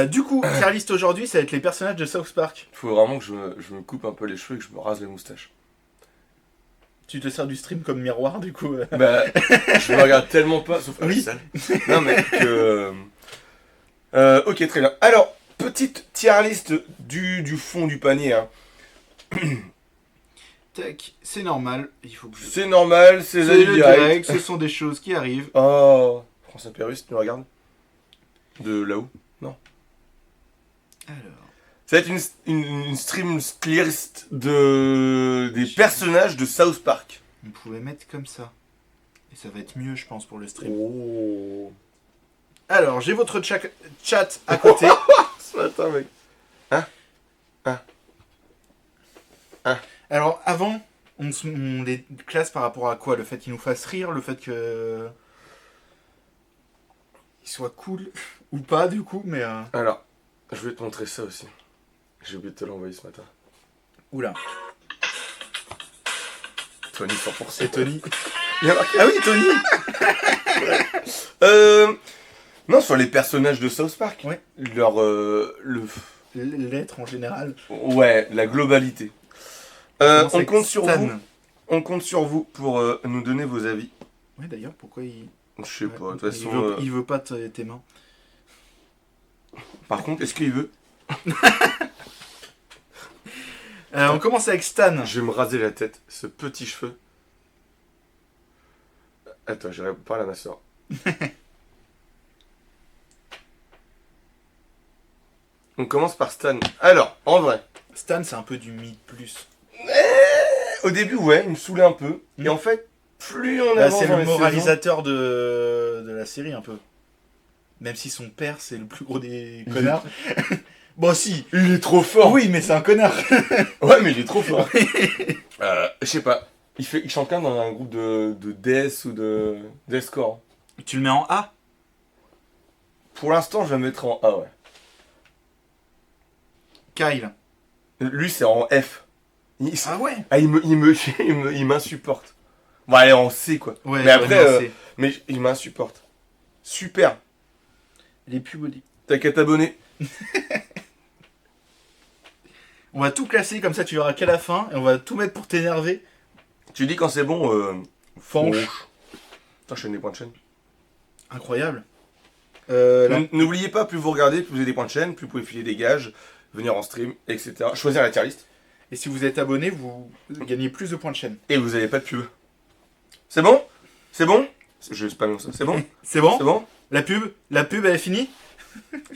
Du coup, tier list aujourd'hui, ça va être les personnages de South Park. Faut vraiment que je me coupe un peu les cheveux et que je me rase les moustaches. Tu te sers du stream comme miroir, du coup. Bah, je me regarde tellement pas, sauf à la Oui. salle. Non, mais que. Ok, très bien. Alors, petite tier list du fond du panier. Hein. Tac, c'est normal. Il faut que je... C'est normal, c'est C'est le direct. direct, ce sont des choses qui arrivent. Oh, François Pérus, tu me regardes de là-haut. Alors, Ça va être une stream clear list des personnages de South Park. on pouvait mettre comme ça. Et ça va être mieux, je pense, pour le stream. Oh. Alors, j'ai votre chat à côté. Ce matin, mec. Alors, avant, on les classe par rapport à quoi? Le fait qu'ils nous fassent rire, le fait que... Ils soient cool ou pas, du coup, mais... Alors, je vais te montrer ça aussi. J'ai oublié de te l'envoyer ce matin. Oula, Tony 100%. c'est Tony. Il y a marqué. Ah oui, Tony. Non, sur les personnages de South Park. Ouais. Leur... L'être en général. Ouais, la globalité. Commence On avec compte sur Stan. vous. On compte sur vous pour nous donner vos avis. Ouais, d'ailleurs, pourquoi il... Je sais pas, de toute il façon... veut, il veut pas tes mains. Par contre, est-ce qu'il veut? On commence avec Stan. Je vais me raser la tête, ce petit cheveu. Attends, je parle à ma soeur. On commence par Stan. Alors, en vrai, Stan, c'est un peu du mythe plus. au début, ouais, il me saoulait un peu. Et en fait, plus on avance C'est dans le les saisons- moralisateur de la série, un peu. Même si son père, c'est le plus gros des connards. Bon, si. Il est trop fort. Oui, mais c'est un connard. Ouais, mais il est trop fort. Je sais pas. Il chante quand même dans un groupe de DS ou de deathcore. Tu le mets en A. Pour l'instant, je vais le mettre en A, ouais. Kyle. Lui, c'est en F. Ah ouais. Il m'insupporte. Bon, allez, en C, quoi. Ouais, Mais après, ouais, mais il m'insupporte. Super. les pubs. T'as qu'à t'abonner. On va tout classer, comme ça tu verras qu'à la fin, et on va tout mettre pour t'énerver. Tu dis quand c'est bon, Fanche. Putain, je fais des points de chaîne. Incroyable. Là, N'oubliez pas, plus vous regardez, plus vous avez des points de chaîne, plus vous pouvez filer des gages, venir en stream, etc. Choisir la tier list. et si vous êtes abonné, vous gagnez plus de points de chaîne. Et vous avez pas de pub. C'est bon? C'est bon? Je spamme ça. C'est bon? C'est bon? C'est bon? La pub, elle est finie.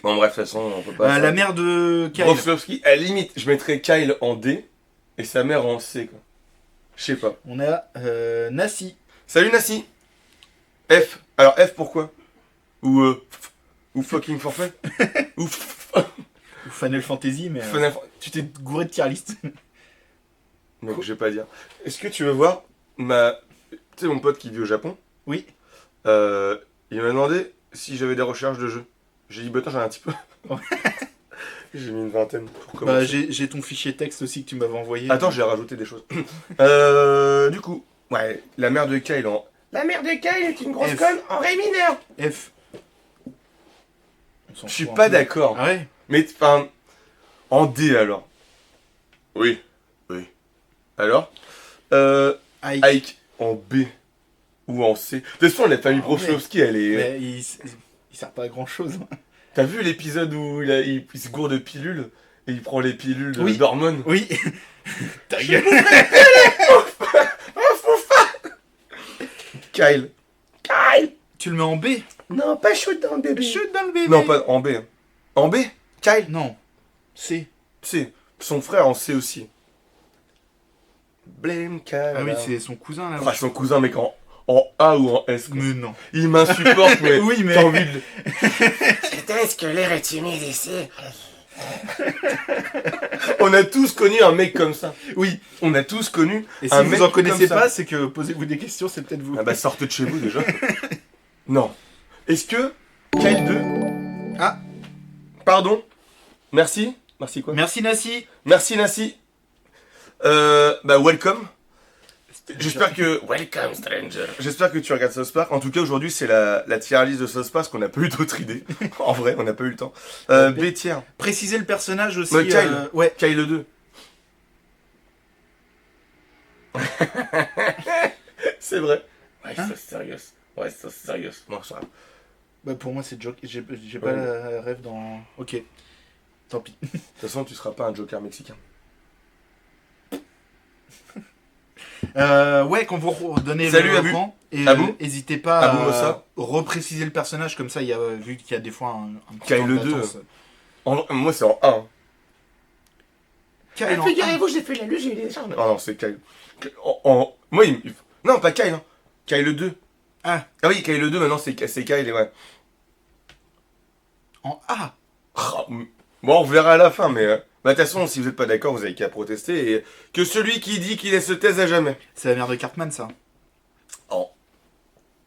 Bon, bref, de toute façon, on peut pas. La mère de Kyle. Broflovski, à la limite, je mettrais Kyle en D et sa mère en C, quoi. Je sais pas. On a Nassi. Salut Nassi. F. Alors F pourquoi? Ou fucking forfait? Ou Ou Final Fantasy, mais Tu t'es... gouré de tier list. Donc je vais pas dire. Est-ce que tu veux voir ma... Tu sais mon pote qui vit au Japon? Oui. Il m'a demandé si j'avais des recherches de jeux. J'ai dit bah attends, j'en ai un petit peu. J'ai mis une vingtaine pour commencer. J'ai ton fichier texte aussi que tu m'avais envoyé. Attends, j'ai rajouté des choses. Du coup, ouais, la mère de Kyle en... La mère de Kyle est une grosse F. conne en ré mineur. F. On s'en Je suis fout un pas peu. d'accord. Ah ouais. Mais enfin, en D alors. Oui. Alors Ike. Ike en B ou en C. De toute façon, la famille Ah Broflovski, elle est... Mais il sert pas à grand chose. T'as vu l'épisode où il se gourde de pilules et il prend les pilules Oui. d'hormones? Oui. Ta gueule. Kyle. Tu le mets en B. Non, pas shoot dans le bébé. Chute dans le bébé. Non, pas en B. En B Kyle. Non. C. C. Son frère en C aussi. Blame Kyle. Ah oui, c'est son cousin là. Ah, son cousin, mec, en A ou en S, quoi. Mais non. Il m'insupporte, mais Oui, mais- t'as envie de... Peut-être que l'air est timide ici. On a tous connu un mec comme ça. Oui. On a tous connu Et si un vous mec en connaissez comme ça. pas, c'est que posez-vous des questions, c'est peut-être vous. Ah bah sortez de chez vous déjà. Non. Est-ce que Kyle 2... Ah. Pardon. Merci. Merci quoi? Merci Nassi. Merci Nassi. Bah welcome. J'espère que... Welcome, stranger. J'espère que tu regardes South Park. En tout cas, aujourd'hui, c'est la tier list de South Park, parce qu'on n'a pas eu d'autres idées. En vrai, on n'a pas eu le temps. B tier. Préciser le personnage aussi. Ouais, Kyle. Ouais. Kyle 2. C'est vrai. Ouais, Hein so serious. Ouais, so serious. Bon, ça va. Bah, pour moi, c'est Joker. J'ai pas Ouais. la rêve dans. Ok. Tant pis. De toute façon, tu seras pas un Joker mexicain. Ouais, quand vous redonnez Salut, le Abu. point, et Abou. n'hésitez pas Abou à Mossa. repréciser le personnage, comme ça, il y a, vu qu'il y a des fois un petit Kyle temps le d'attente. 2. Moi, c'est en 1. Kyle en Figurez-vous, j'ai fait la lue, j'ai eu des charmes. Oh non, c'est Kyle. Moi, non, pas Kyle. Hein. Kyle 2. Ah. Ah oui, Kyle 2, maintenant, c'est Kyle, et ouais. En A. Ah, bon, on verra à la fin, mais... Bah, de toute façon, si vous n'êtes pas d'accord, vous avez qu'à protester, et que celui qui dit qu'il se taise à jamais. C'est la mère de Cartman, ça.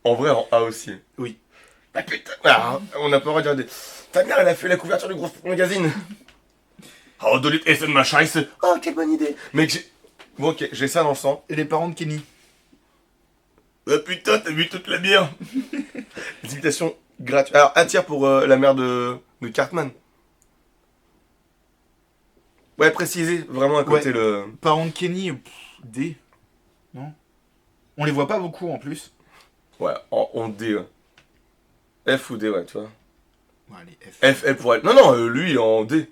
En vrai, en A aussi. Oui. Ah putain, ah, on n'a pas le droit de dire ta mère, elle a fait la couverture du gros magazine. Oh, Dolit Essen ma Scheiße. Oh, quelle bonne idée. Mec, j'ai... Bon, ok, j'ai ça dans le sang. Et les parents de Kenny. Ah putain, t'as vu toute la bière. Des invitations gratuites. Alors, un tiers pour la mère de Cartman. Ouais, précisez vraiment à côté Ouais. le... Parents de Kenny, D. Non. On les voit pas beaucoup en plus. Ouais, en D, ouais. F ou D, ouais, tu vois. Ouais, allez, F. F, pour elle. Non, non, lui, en D.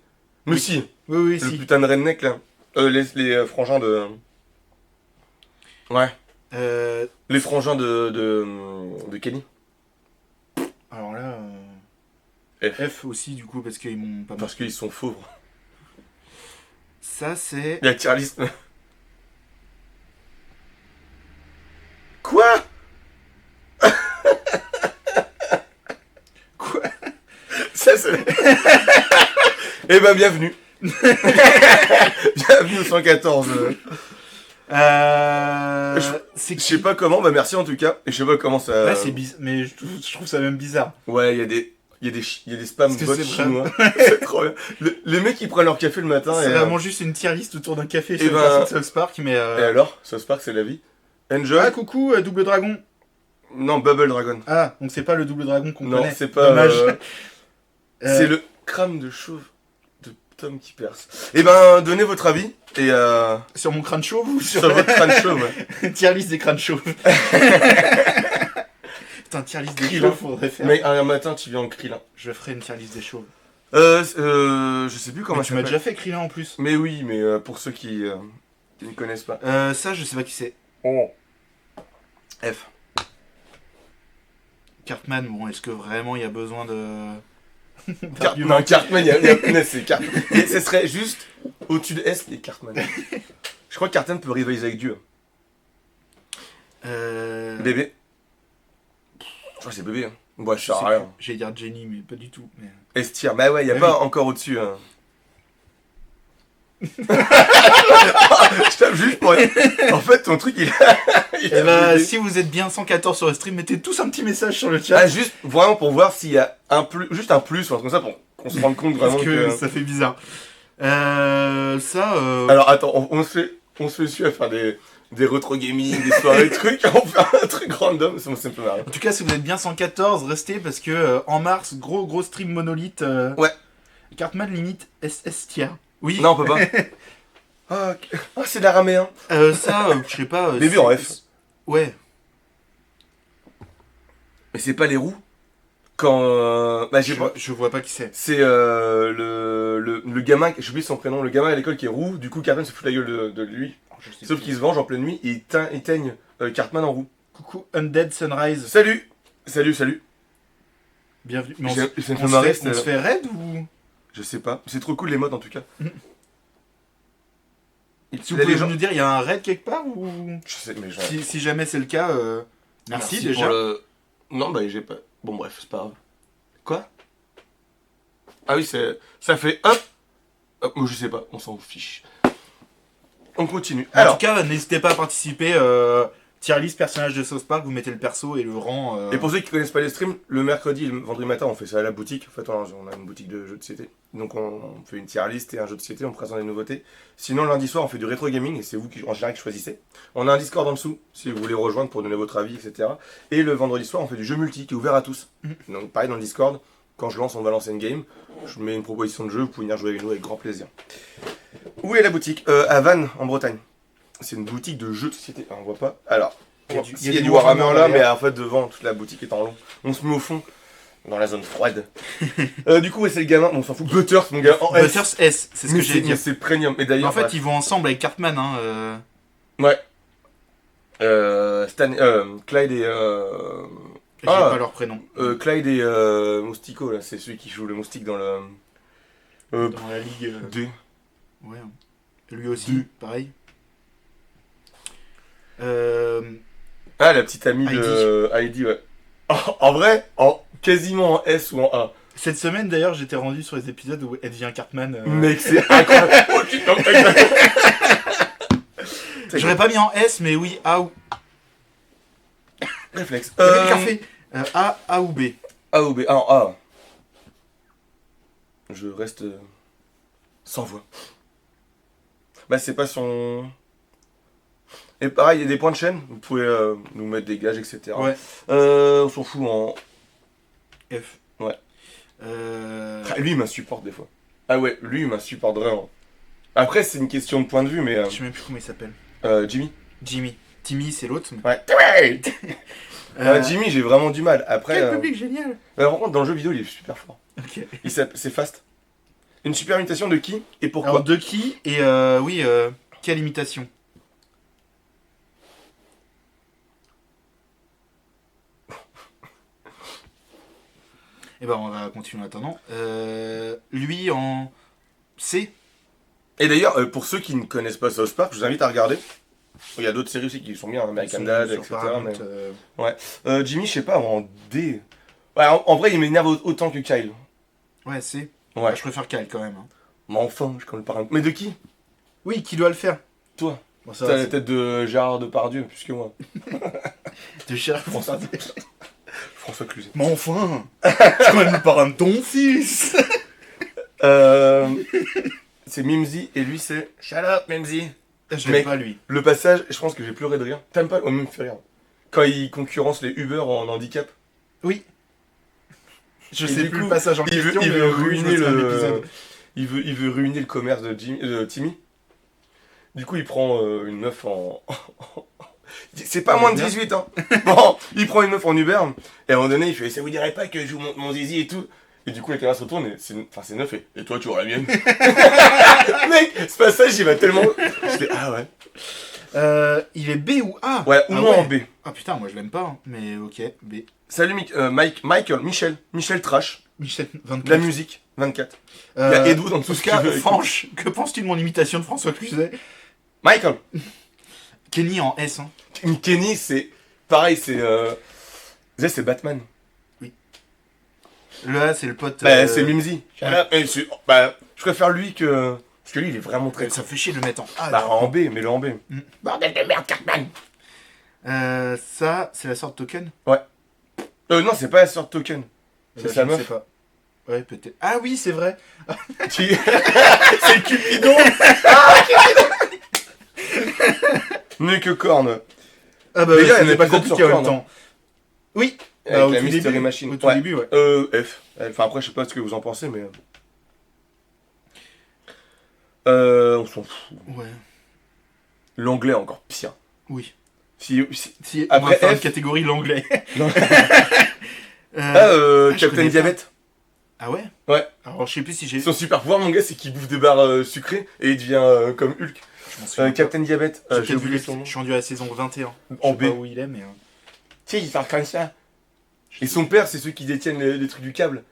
Mais Oui. si, Oui, oui, le si. putain de redneck, là. Les frangins de... Ouais. Les frangins de Kenny. Alors là. F. F aussi, du coup, parce qu'ils m'ont pas. Parce qu'ils sont faux. Ça, c'est. La tier list. Quoi? Quoi? Ça, c'est... Eh ben, bienvenue. Bienvenue au 114. C'est Je sais pas comment, bah merci en tout cas. Et je sais pas comment ça... Ouais, c'est bizarre. Mais je trouve ça même bizarre. Ouais, il y a des spam Parce que bots c'est vrai. chinois. C'est trop bien. Les mecs, ils prennent leur café le matin C'est et... vraiment juste une tier list autour d'un café chez Et le ben- perso de South Park, mais. Et alors, South Park, c'est la vie. Enjoy. Ah, coucou, Double Dragon. Non, Bubble Dragon. Ah, donc c'est pas le Double Dragon qu'on Non, connaît. c'est pas... Dommage. C'est le crâne de chauve de Tom qui perce. Eh ben, donnez votre avis. Et Sur mon crâne chauve ou sur sur votre crâne chauve, ouais. tier list des crânes chauves. Putain, tier list des Krillin. chauves, faudrait faire. Mais un matin, tu viens en Krillin. Je ferai une tier list des chauves. Je sais plus comment Mais ça tu m'as s'appelle. déjà fait Krillin en plus. Mais oui, mais pour ceux qui ne connaissent pas. Ça, je sais pas qui c'est. Oh. F. Cartman, bon, est-ce que vraiment il y a besoin de. Non, Cartman, il y a c'est Cartman. Et ce serait juste au-dessus de S et Cartman. Je crois que Cartman peut rivaliser avec Dieu. Bébé. Je crois que c'est bébé. Hein. Bon, je sais rien. J'allais dire Jenny, mais pas du tout. Mais... Estir. Bah ouais, il y a Ah pas oui. encore au-dessus. Hein. Je tape juste pour... En fait, ton truc, il a... Eh bah, si vous êtes bien 114 sur le stream, mettez tous un petit message sur le chat. Ah, juste vraiment pour voir s'il y a un plus, juste un plus, ou un truc comme ça, pour qu'on se rende compte vraiment parce que que... ça fait bizarre. Alors attends, on se fait suivre à faire des retro gaming, des soirées, trucs, on fait un truc random, ça me fait marrer. En tout cas, si vous êtes bien 114, restez parce que en mars, gros stream monolithe. Ouais. Cartman limite SS tier. Oui. Non, on peut pas. Ah, ok. Ah, c'est de la ramée, hein. Ça, je sais pas. Bébé c'est- en F. Ouais. Mais c'est pas les roues. Quand... Bah, j'ai pas... Je vois pas qui c'est. C'est le gamin, j'ai oublié son prénom, le gamin à l'école qui est roux, du coup Cartman se fout la gueule de lui. Je sais Sauf plus. qu'il se venge en pleine nuit et il éteigne Cartman en roue. Coucou Undead Sunrise. Salut. Salut. Bienvenue. Mais Ça me fait on marrer, se fait raid ou Je sais pas. C'est trop cool les modes en tout cas. Si vous Là, pouvez les gens- nous dire, il y a un raid quelque part ou Je sais, mais genre... si jamais c'est le cas, merci déjà. pour le... Non, bah j'ai pas... Bon bref, c'est pas grave. Quoi? Ah oui, ça fait hop. Hop, moi je sais pas, on s'en fiche. On continue. En Alors, tout cas, n'hésitez pas à participer. Tier list personnage de South Park, vous mettez le perso et le rang. Et pour ceux qui connaissent pas les streams, le mercredi et le vendredi matin, on fait ça à la boutique. En fait, on a une boutique de jeux de société. Donc on fait une tier list et un jeu de société, on présente des nouveautés. Sinon, lundi soir, on fait du rétro gaming et c'est vous en général qui choisissez. On a un Discord en dessous si vous voulez rejoindre pour donner votre avis, etc. Et le vendredi soir, on fait du jeu multi qui est ouvert à tous. Donc pareil dans le Discord, quand je lance, on va lancer une game. Je mets une proposition de jeu, vous pouvez venir jouer avec nous avec grand plaisir. Où est la boutique À Vannes, en Bretagne. C'est une boutique de jeux de société. Ah, on voit pas. Alors, il y a du Warhammer là, mais en fait devant, toute la boutique est en long. On se met au fond, dans la zone froide. Du coup, ouais, c'est le gamin, on s'en fout. Butters, mon gars, en S. Butters S, c'est ce que j'ai dit. C'est premium. Et d'ailleurs, En fait, ils vont ensemble avec Cartman. Hein, ouais. Clyde et. J'ai pas leur prénom. Clyde et Moustico, là, c'est celui qui joue le moustique dans le. Dans la ligue. D. Ouais. Lui aussi, pareil. Ah, la petite amie de Heidi, ouais. En vrai, quasiment en S ou en A. Cette semaine, d'ailleurs, j'étais rendu sur les épisodes où elle devient Cartman. Mec, c'est incroyable. Oh, putain, J'aurais pas mis en S, mais oui, A ou. Réflexe. Café. A ou B. A ou B. Alors, A. Je reste sans voix. Bah, c'est pas son. Et pareil, il y a des points de chaîne. Vous pouvez nous mettre des gages, etc. Ouais. On s'en fout en. F. Ouais. Lui, il m'insupporte des fois. Ah ouais, lui, il m'insupporte vraiment. Après, c'est une question de point de vue, mais. Je sais même plus comment il s'appelle. Jimmy. Jimmy. Timmy, c'est l'autre. Mais... Ouais. Jimmy, j'ai vraiment du mal. Après. Quel public génial. Par contre, dans le jeu vidéo, il est super fort. Ok. C'est fast. Une super imitation de qui et pourquoi? Alors, de qui et oui, quelle imitation? Eh ben, on va continuer en attendant. Lui en C. Et d'ailleurs, pour ceux qui ne connaissent pas South Park, je vous invite à regarder. Il y a d'autres séries aussi qui sont bien, American Dad, etc. Mais... Jimmy, je sais pas, en D. Ouais, en vrai, il m'énerve autant que Kyle. Ouais, C. Ouais. Je préfère Kyle quand même. Hein. Mais enfin, je connais pas un... Mais de qui? Oui, qui doit le faire? Toi. Bon, t'as la tête de Gérard Depardieu, plus que moi. De Gérard François Cluzet. Mais enfin, je connais le parrain de ton fils. C'est Mimsy et lui c'est Shut up Mimsy. Je l'aime pas lui. Le passage, je pense que j'ai pleuré de rire. T'aimes pas? Oh, même fait rire. Quand il concurrence les Uber en handicap. Oui. Je Et sais du plus coup, le passage en question. Il veut ruiner le. Il veut ruiner le commerce de Timmy. Du coup, il prend une meuf en. C'est pas moins de 18 ans. Bon, il prend une meuf en Uber. Et à un moment donné, il fait ça vous dirait pas que je joue mon zizi et tout. Et du coup, la caméra se retourne et c'est neuf. Et toi, tu auras la mienne. Mec, ce passage, il va tellement. Je fais ah ouais. Il est B ou A? Ouais, ou moins en B. Ah putain, moi je l'aime pas, hein. Mais ok, B. Salut Michel Trash. Michel, 24. La musique, 24. Il y a Edo dans tout ce qu'il veut. Franche, que penses-tu de mon imitation de François Cluzet? Michael. Kenny en S, hein. Kenny, c'est. Pareil, c'est. C'est Batman. Oui. Le A, c'est le pote. Bah, c'est Mimsy. Ouais. Bah, je préfère lui que. Parce que lui, il est vraiment très. Ça fait chier de le mettre en A. Bah, en B, mais le en B. Bordel de merde, Cartman. Ça, c'est la sorte token? Ouais. Non, c'est pas la sorte token. C'est Je sa ne sais meuf. pas. Ouais, peut-être. Ah oui, c'est vrai. C'est Cupidon. Mieux que Korn. Ah bah, Les gars, il y c'est en a pas pas compliqué sur en même Korn, temps. Oui. Avec Au la tout Mystery début, Machine. Au tout début, ouais. F. Enfin, après, je sais pas ce que vous en pensez, mais. On s'en fout. Ouais. L'anglais, encore pire. Oui. Si... Si, Après on va faire une F. catégorie l'anglais. Non. Je Captain connais pas. Diabète. Ah ouais? Ouais. Alors, je sais plus si j'ai. Son super pouvoir, mon gars, c'est qu'il bouffe des barres sucrées et il devient comme Hulk. Je m'en souviens pas. Captain Diabète. J'ai J'ai peut-être vu oublié les. son nom. Je suis rendu à la saison 21. En Je sais B. pas où il est, mais. Tu sais, il parle comme ça. Et son père, c'est ceux qui détiennent les trucs du câble.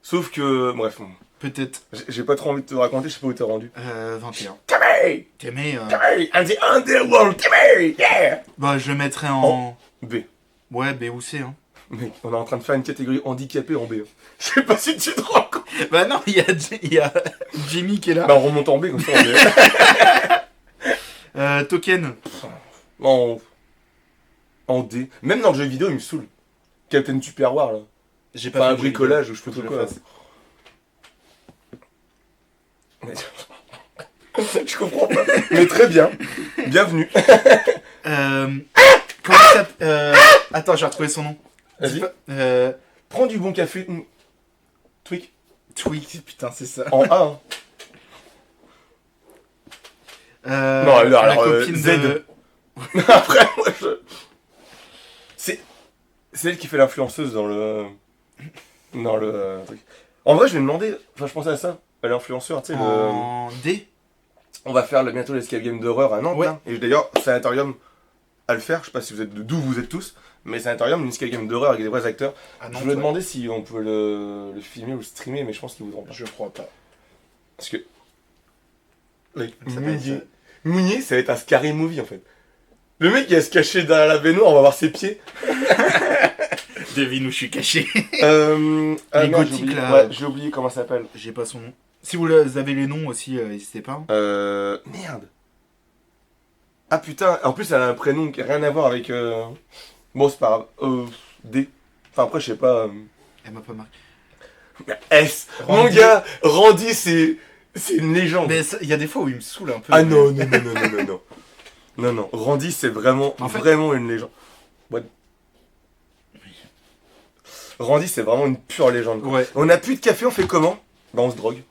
Sauf que. Bref, Peut-être. j'ai pas trop envie de te raconter, je sais pas où t'es rendu. 21. Timmy! T'aimais. Timmy! And the underworld! Timmy! Yeah! Bah, je le mettrais en. B. Ouais, B ou C, hein. Mec, on est en train de faire une catégorie handicapé en B. Je sais pas si tu te rends compte. Bah, non, il y a Jimmy qui est là. Bah, on remonte en B comme ça. Token. On... En D. Même dans le jeu vidéo, il me saoule. Captain Tupperware, là. J'ai Pas un fait le jeu bricolage ou je peux vidéo. trop Faut quoi. que je le Mais- Je comprends pas. Mais très bien. Bienvenue. Comment ça s'appelle Attends, j'ai retrouvé son nom. Vas-y. Dis pas- Prends du bon café. Twig. Twig, putain, c'est ça. En A. Hein. Non, alors, la alors, copine Z. de... Après, moi, je... C'est elle qui fait l'influenceuse dans le... truc. En vrai, je vais me demander... Enfin, je pensais à ça. L'influenceur, tu sais, En D. on va faire bientôt l'escape game d'horreur à Nantes, Ouais. là. Et d'ailleurs, Sanatorium à le faire. Je sais pas si vous êtes d'où vous êtes tous. Mais Sanatorium, une escape game d'horreur avec des vrais acteurs. Ah Je non, voulais demander si on pouvait le filmer ou le streamer, mais je pense qu'ils voudront pas. Je crois pas. Parce que... Avec Ça va être, Mounier, ça va être un scary movie, en fait. Le mec, il va se cacher derrière la baignoire, on va voir ses pieds. Devine où je suis caché. Les gothiques, j'ai oublié, là. ouais, j'ai oublié comment ça s'appelle. J'ai pas son nom. Si vous avez les noms aussi, n'hésitez pas. Merde. Ah putain, en plus elle a un prénom qui n'a rien à voir avec... Bon, c'est pas grave. D. Enfin après, je sais pas... Elle m'a pas marqué. S. Mon Randy. gars, Randy, c'est une légende. Mais il y a des fois où il me saoule un peu. Ah mais- non, non, non, non, non, non, non. Non, non, Randy, c'est vraiment, En fait- vraiment une légende. What? Randy, c'est vraiment une pure légende. Quoi. Ouais. On a plus de café, on fait comment? Bah, on se drogue.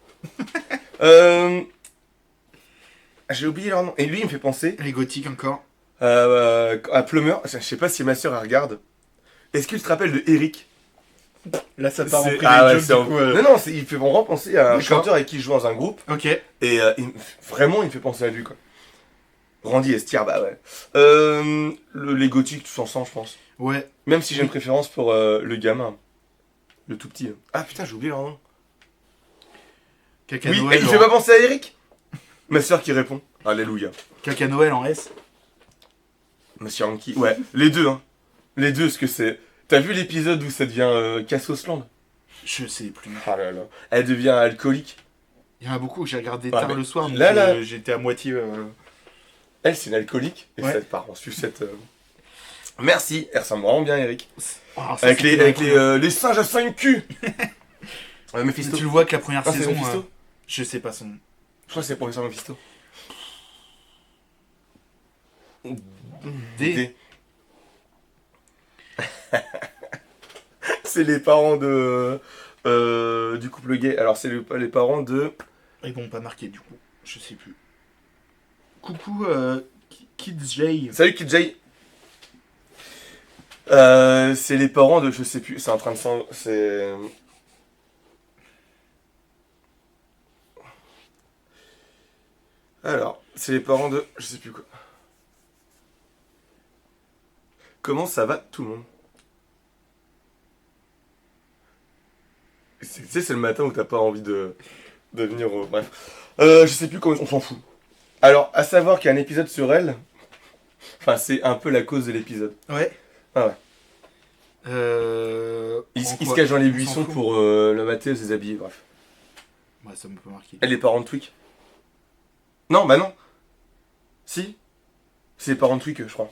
J'ai oublié leur nom. Et lui, il me fait penser Les gothiques encore. à Plumeur. Je sais pas si ma soeur elle regarde. Est-ce que tu te rappelles de Eric? Là, ça part en C'est- privé ah ouais, joke, c'est du en- coup, Non, non, il fait vraiment penser à un D'accord. chanteur avec qui je joue dans un groupe. Ok. Et vraiment, il me fait penser à lui, quoi. Randy Estière, bah ouais. Les gothiques, tous ensemble, je pense. Ouais. Même si j'ai une préférence pour le gamin. Le tout petit. Là. Ah putain, j'ai oublié leur nom. Caca Oui, Noël. et il fait pas penser à Eric? Ma soeur qui répond. Alléluia. Caca Noël en S. Monsieur Anki. Ouais, les deux, hein. Les deux, ce que c'est. T'as vu l'épisode où ça devient Cassosland? Je sais plus. Ah là là. Elle devient alcoolique. Il y en a beaucoup que j'ai regardé Ah, tard mais le soir. Donc là, là. j'étais à moitié. Elle, c'est une alcoolique. Et Ouais. ça part en sucette. Merci. Elle ressemble vraiment bien à Eric. Oh, ça, Avec c'était les singes à 5 culs. Mephisto. Tu le vois que la première Ah, c'est saison. Mephisto Je sais pas son nom. Je crois que c'est professeur Mephisto. D. C'est les parents du couple gay. Alors, c'est les parents de... Ils vont pas marquer du coup. Je sais plus. Coucou Kids J. Salut Kid Jay. C'est les parents de... Je sais plus. C'est en train de s'en... C'est... Alors, c'est les parents de... Je sais plus quoi. Comment ça va tout le monde? Tu sais, c'est le matin où t'as pas envie de venir au... Bref. Je sais plus comment... On s'en fout. Alors, à savoir qu'il y a un épisode sur elle. Enfin, c'est un peu la cause de l'épisode. Ouais. Ah ouais. En Il se quoi cache dans les On s'en buissons fout. pour le mater, se déshabiller, bref. Ouais, ça me peut marquer. Elle est parents de Twig. Non, bah non. Si. C'est les parents de Twig, je crois.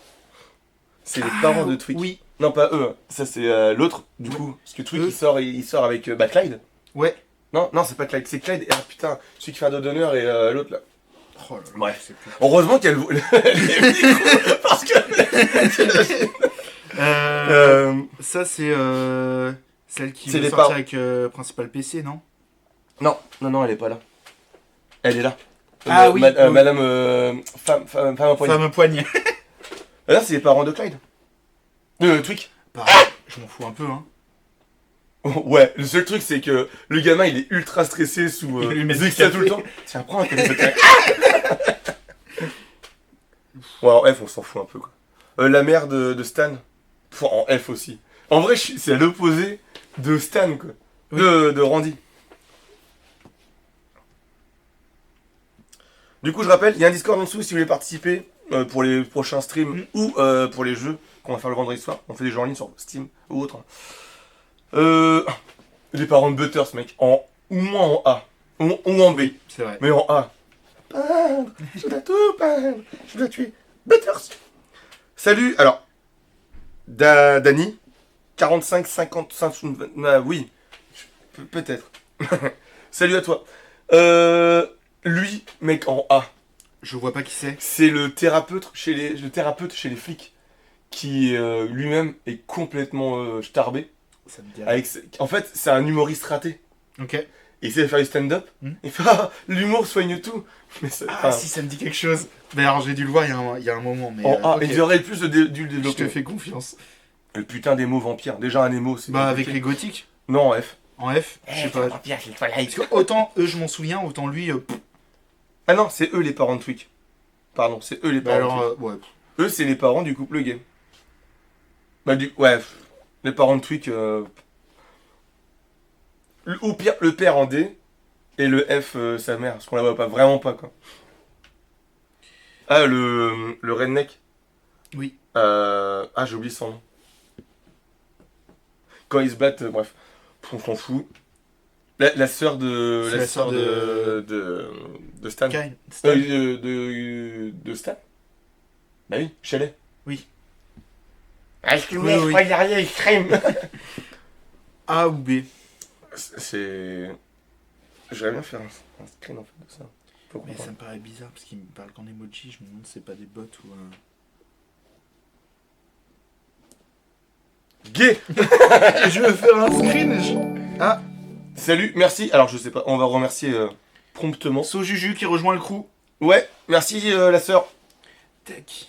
C'est les parents de Twig. Oui. Non, pas eux. Ça, c'est l'autre, du coup. Parce que Twig, il sort avec Clyde. Ouais. Non, non, c'est pas Clyde. C'est Clyde. Ah putain, celui qui fait un dos d'honneur et l'autre là. Oh là là, Bref. je sais plus. Heureusement qu'elle. Parce que. Ça, c'est celle qui C'est veut les sortir parents. avec Principal PC, non? Non, non, non, elle est pas là. Elle est là. Ah oui, oui. Madame. Femme à poignée. Femme poigne. Ah, là, c'est les parents de Clyde. De Twig. Pareil, je m'en fous un peu, hein. Ouais, le seul truc c'est que le gamin il est ultra stressé sous Il lui met du Zexia tout le café. temps. Tiens, prends un téléphone. Ouais, en F on s'en fout un peu quoi. La mère de Stan. Pff, en F aussi. En vrai, c'est à l'opposé de Stan quoi. Oui. De Randy. Du coup, je rappelle, il y a un Discord en dessous si vous voulez participer pour les prochains streams ou pour les jeux qu'on va faire le vendredi soir. On fait des jeux en ligne sur Steam ou autre. Les parents de Butters, mec. Ou moins en A. Ou en B. C'est vrai. Mais en A. Je dois tout peindre. Je dois tuer Butters. Salut. Alors, Dani, 45, 55, oui, peut-être. Salut à toi. Lui, mec, en A, Je vois pas qui c'est. c'est le thérapeute chez les flics, qui lui-même est complètement starbé. Ça me dit rien. En fait, c'est un humoriste raté. Ok. Il sait faire du stand-up. Il fait l'humour soigne tout. Mais Ah si, ça me dit quelque chose. Mais alors j'ai dû le voir il y a un moment. Mais, en A, ok. il aurait plus dû le Je développer. te fais confiance. Le putain des mots vampires. Déjà un émo, c'est. Bah avec compliqué. les gothiques. Non, en F. En F, je sais pas. Vampire, c'est Twilight. Parce que autant eux je m'en souviens, autant lui... Ah non, c'est eux les parents de Twig. Pardon, c'est eux les bah parents de alors, Twig. ouais. Eux, c'est les parents du couple gay. Bah, ouais, les parents de Twig. Au pire, le père en D et le F, sa mère. Parce qu'on la voit pas, vraiment pas, quoi. Ah, le redneck. Oui. Ah, j'ai oublié son nom. Quand ils se battent, bref. On s'en fout. La sœur de. C'est la sœur de Stan. Kyle. De Stan. Bah oui, Shelley. Ah, excuse-moi, Oui, je oui. crois qu'il y a rien extrême. A ou B. C'est. J'aimerais bien faire un screen en fait de ça. Faut Mais ça comprendre. me paraît bizarre parce qu'il me parle qu'en emoji. Je me demande si c'est pas des bots ou... Gay. je veux faire un screen. Ah, Salut, merci. Alors je sais pas, on va remercier promptement. Sojuju qui rejoint le crew. Ouais, merci la sœur. Tac.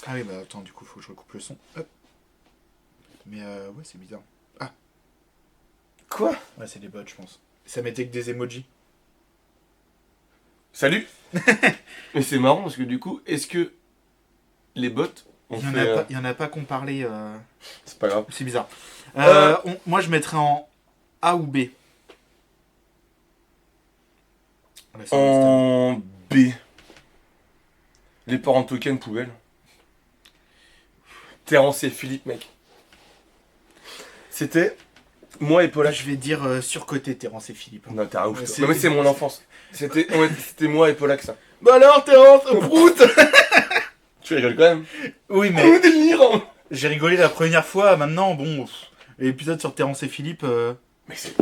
Ah oui, bah attends, du coup, faut que je recoupe le son. Hop. Mais ouais, c'est bizarre. Quoi? Ouais, c'est des bots, je pense. Ça mettait que des emojis. Salut. Mais c'est marrant parce que du coup, est-ce que les bots ont Il y en fait. a pas, il y en a pas qu'on parlait. C'est pas grave. C'est bizarre. Moi, je mettrais en A ou B. Ouais, c'est En B. Les parents token poubelle. Terence et Philippe, mec. C'était moi et Polak. Je vais dire surcoté Terence et Philippe. Non, t'es un ouf. Ouais, toi. c'est- Non, mais c'est mon enfance. C'était moi et Polak, ça. Bah alors, Terence, prout. Tu rigoles quand même. Oui, mais Oh, délire. j'ai rigolé la première fois. Maintenant, bon, l'épisode sur Terence et Philippe. Mais c'est.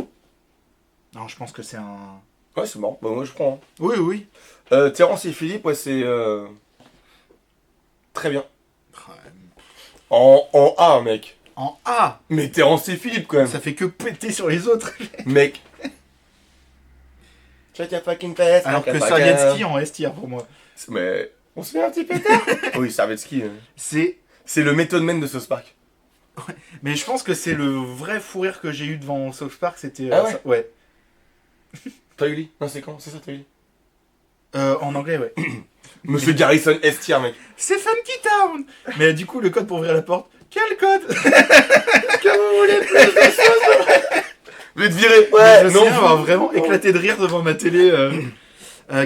Non, je pense que c'est un. Ouais, c'est marrant. Bah, moi, je prends. Oui, oui. Terence et Philippe, ouais, c'est. Très bien. Ouais. En A, mec. En A, Mais Terence et Philippe, quand même. ça fait que péter sur les autres. Mec. Shut your fucking face. Alors que motherfucker. Sovietski en S tier pour moi. Mais. On se fait un petit pétard. Oui, Servetsky. C'est. C'est le Method Man de South Park. Mais je pense que c'est le vrai fou rire que j'ai eu devant South Park. C'était. Ah ouais ça. Ouais. T'as eu lui? Non, c'est quand? C'est ça, t'as eu lui? En anglais, ouais. Monsieur Garrison S tier, mec. C'est Funky Town. Mais du coup, le code pour ouvrir la porte. Quel code? Que vous voulez plus de choses? Je vais te virer. Ouais, je non, sais avoir vraiment éclaté de rire devant ma télé.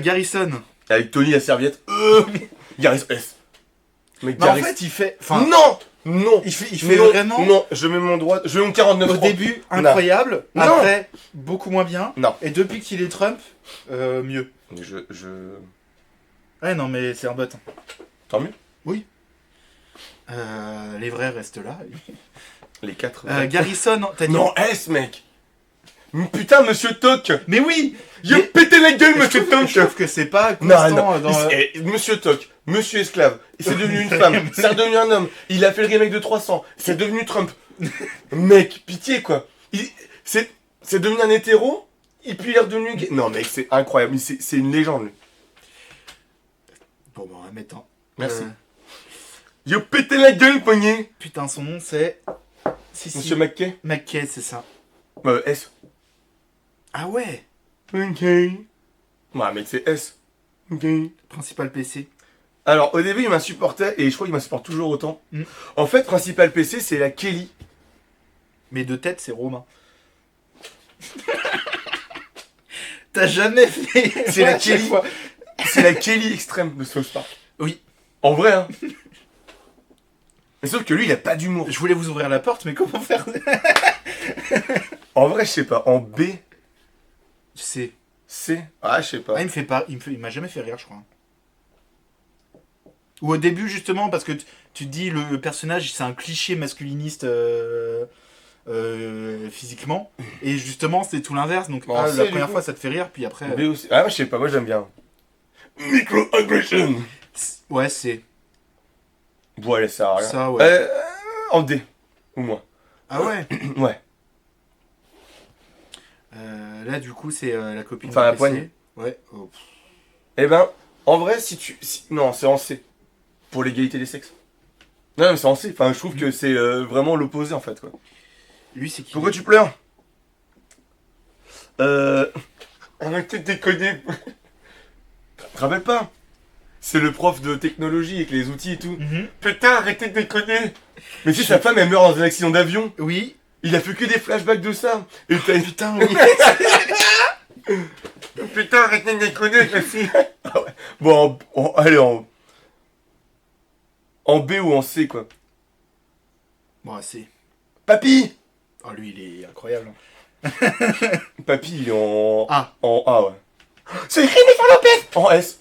Garrison. Avec Tony la serviette. Garrison S. Mais Mais en fait, il fait. Enfin, Non. Non. il fait non, vraiment. Non, je mets mon droit. Je mets mon 49 Au francs. début, incroyable. Non. Après, beaucoup moins bien. Non. Et depuis qu'il est Trump, mieux. Mais je. Ouais, non, mais c'est un bot. Tant mieux. Les vrais restent là. Les 4. Garrison, t'as dit. Non, S, mec. Putain, monsieur Toc. Mais oui. Je Mais- pété la gueule, Je monsieur trouve, Toc. je trouve que c'est pas Non, constant non. dans. Monsieur Toc, monsieur esclave, c'est devenu une femme, c'est redevenu un homme. Il a fait le remake de 300, c'est devenu Trump. Mec, pitié quoi. C'est devenu un hétéro, et puis il est redevenu gay. Non, mec, c'est incroyable. C'est une légende, lui. Bon, bah, on va mettre un. Merci. Yo, pété la gueule, poignet. Putain, son nom c'est. Si, Monsieur McKay. McKay, c'est ça. S. Ah ouais. Ok. Ouais, mec, c'est S. Ok. Principal PC. Alors, au début, il m'insupportait, et je crois qu'il m'insupporte toujours autant. Mm. En fait, principal PC, c'est la Kelly. Mais de tête, c'est Romain. T'as jamais fait. C'est la à chaque Kelly. fois. C'est la Kelly extrême de South Park. Oui. En vrai, hein. Mais sauf que lui, il a pas d'humour. Je voulais vous ouvrir la porte, mais comment faire? En vrai, je sais pas. En B, C'est. C. Ah, je sais pas. Ah, il me fait pas. Il m'a jamais fait rire, je crois. Ou au début, justement, parce que tu te dis le personnage c'est un cliché masculiniste physiquement, et justement c'est tout l'inverse. Donc Bon, la c'est, du première coup. fois ça te fait rire, puis après. B aussi. Ah, je sais pas, moi j'aime bien. Microaggression. Ouais, c'est Bon, allez, ça sert à rien. ça, ouais. En D, ou moins. Ah ouais. Ouais. Là du coup c'est la copine. Enfin, du la PC. poigne. Ouais. Oh, pff. Eh ben, en vrai, si tu. Non, c'est en C. Pour l'égalité des sexes. Non, mais c'est en C. Enfin, je trouve que c'est vraiment l'opposé en fait, quoi. Lui c'est qui? Pourquoi tu pleures Arrêtez de déconner. Tu te rappelles pas? C'est le prof de technologie avec les outils et tout. Mhm. Putain, arrêtez de déconner. Mais tu sais, sa femme, elle meurt dans un accident d'avion. Oui. Il a fait que des flashbacks de ça. Et t'as une... Putain oui. Putain, arrêtez de déconner avec la fille. Ah ouais. Bon, allez, en B ou en C, quoi. Bon c'est. Papy. Oh lui il est incroyable. Papy, il est en... Ah. En A, ouais. C'est Jennifer Lopez. En S.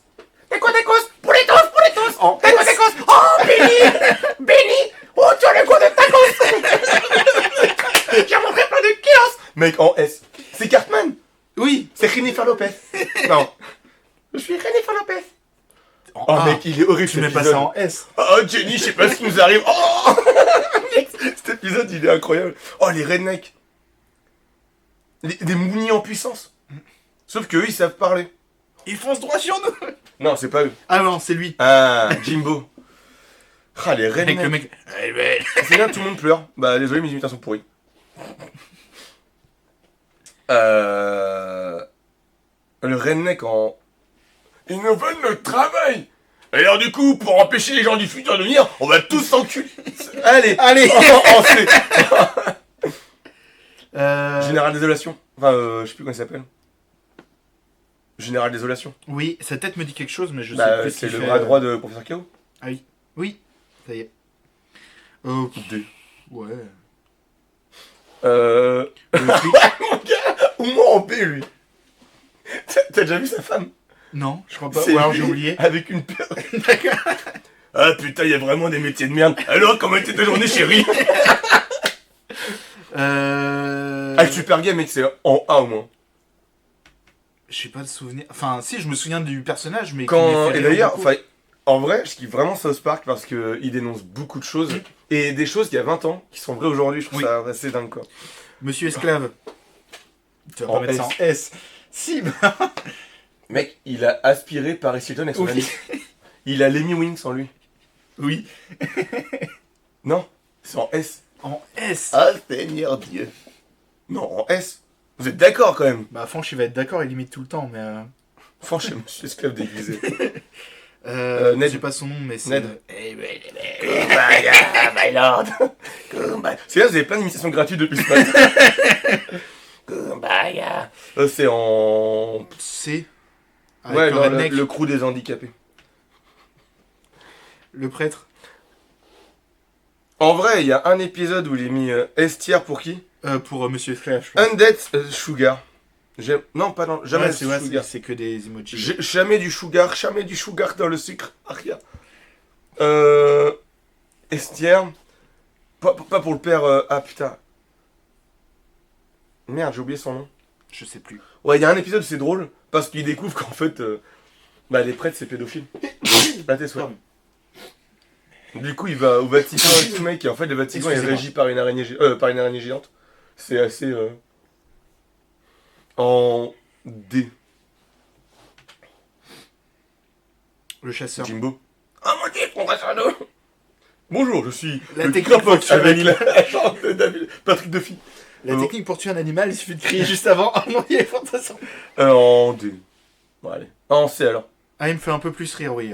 Tacos, pour les tous. En Tacos, S. oh, Benny, oh, tu as le goût de tacos. J'ai montré plein de kilos. Mec, en S. C'est Cartman. Oui. C'est Jennifer Lopez. Non. Je suis Jennifer Lopez. En Oh A. mec, il est horrible Tu cet mets pas épisode. ça en S. Oh Jenny, je sais pas ce qui nous arrive. Oh mec, cet épisode, il est incroyable. Oh, les rednecks. Des mounis en puissance. Sauf qu'eux, ils savent parler. Il fonce droit sur nous. Non, c'est pas eux. Ah non c'est lui. Ah, Jimbo. Ah, les Avec rednecks. le mec. Eh ben. C'est bien, tout le monde pleure. Bah, désolé, mes imitations sont pourries. Le redneck en... Ils nous veulent notre travail. Et alors du coup, pour empêcher les gens du futur de venir, on va tous s'enculer. Allez. Allez. En C. Euh... Général Désolation. Enfin, je sais plus comment il s'appelle. Général Désolation. Oui, sa tête me dit quelque chose, mais je sais Bah, plus ce c'est qu'il le fait. bras droit de Professeur Chaos. Ah oui. Oui, ça y est. D. Ouais. Mon gars, au moins en B, lui. T'as déjà vu sa femme? Non, je crois pas. C'est Ou alors lui j'ai oublié. Avec une perruque. D'accord. Ah putain, il y a vraiment des métiers de merde. Alors, comment était ta journée, chérie? Ah, le super game, mec, c'est en A au moins. J'ai pas de souvenir. Enfin, si, je me souviens du personnage, mais. qui Quand... m'est fait Et rire d'ailleurs, beaucoup. enfin, en vrai, je kiffe vraiment South Park parce qu'il dénonce beaucoup de choses. Et des choses qu'il y a 20 ans qui sont vraies aujourd'hui. Je trouve Oui. ça assez dingue, quoi. Monsieur Esclave. Tu vas En pas mettre ça en S. S. Si, bah. Mec, il a aspiré Paris Hilton avec son Oui. ami. Il a Lemmy Wings en lui. Oui. Non, c'est en S. En S. Ah, Seigneur Dieu. Non, en S. Vous êtes d'accord quand même? Bah, Fanch, il va être d'accord, il imite tout le temps, mais. Franchement, monsieur esclave déguisé. Ned. Ned. J'ai pas son nom, mais c'est. Ned. Kumbaya, my lord. Kumbaya, C'est là, vous avez plein d'imitations gratuites depuis ce matin. Kumbaya. C'est en... C. Avec Ouais, le non, redneck, le crew des handicapés. le prêtre. En vrai, il y a un épisode où il est mis S tier pour qui? Pour Monsieur Esclave, je pense. Undead Sugar. Non, pas dans... Jamais Ouais, c'est vrai, Sugar. c'est que des emojis. Jamais du sugar dans le sucre. Ah, rien. S tier. Pas pour le père... Ah, putain. Merde, j'ai oublié son nom. Je sais plus. Ouais, il y a un épisode où c'est drôle, parce qu'il découvre qu'en fait, bah, les prêtres, c'est pédophile. Là, t'es soit. Du coup, il va au Vatican et tout, mec, et en fait, le Vatican est Excusez-moi. régi par une araignée géante. C'est assez... En D. Le chasseur. Jimbo. Oh mon dieu, mon d'eau. Bonjour, je suis La le technique pour crapote tuer un avec animal. la chante de Patrick Duffy. La technique pour tuer un animal, il suffit de crier juste avant. Oh non, il est fantastique. En D. Bon, allez. En C, alors. Ah, il me fait un peu plus rire, oui.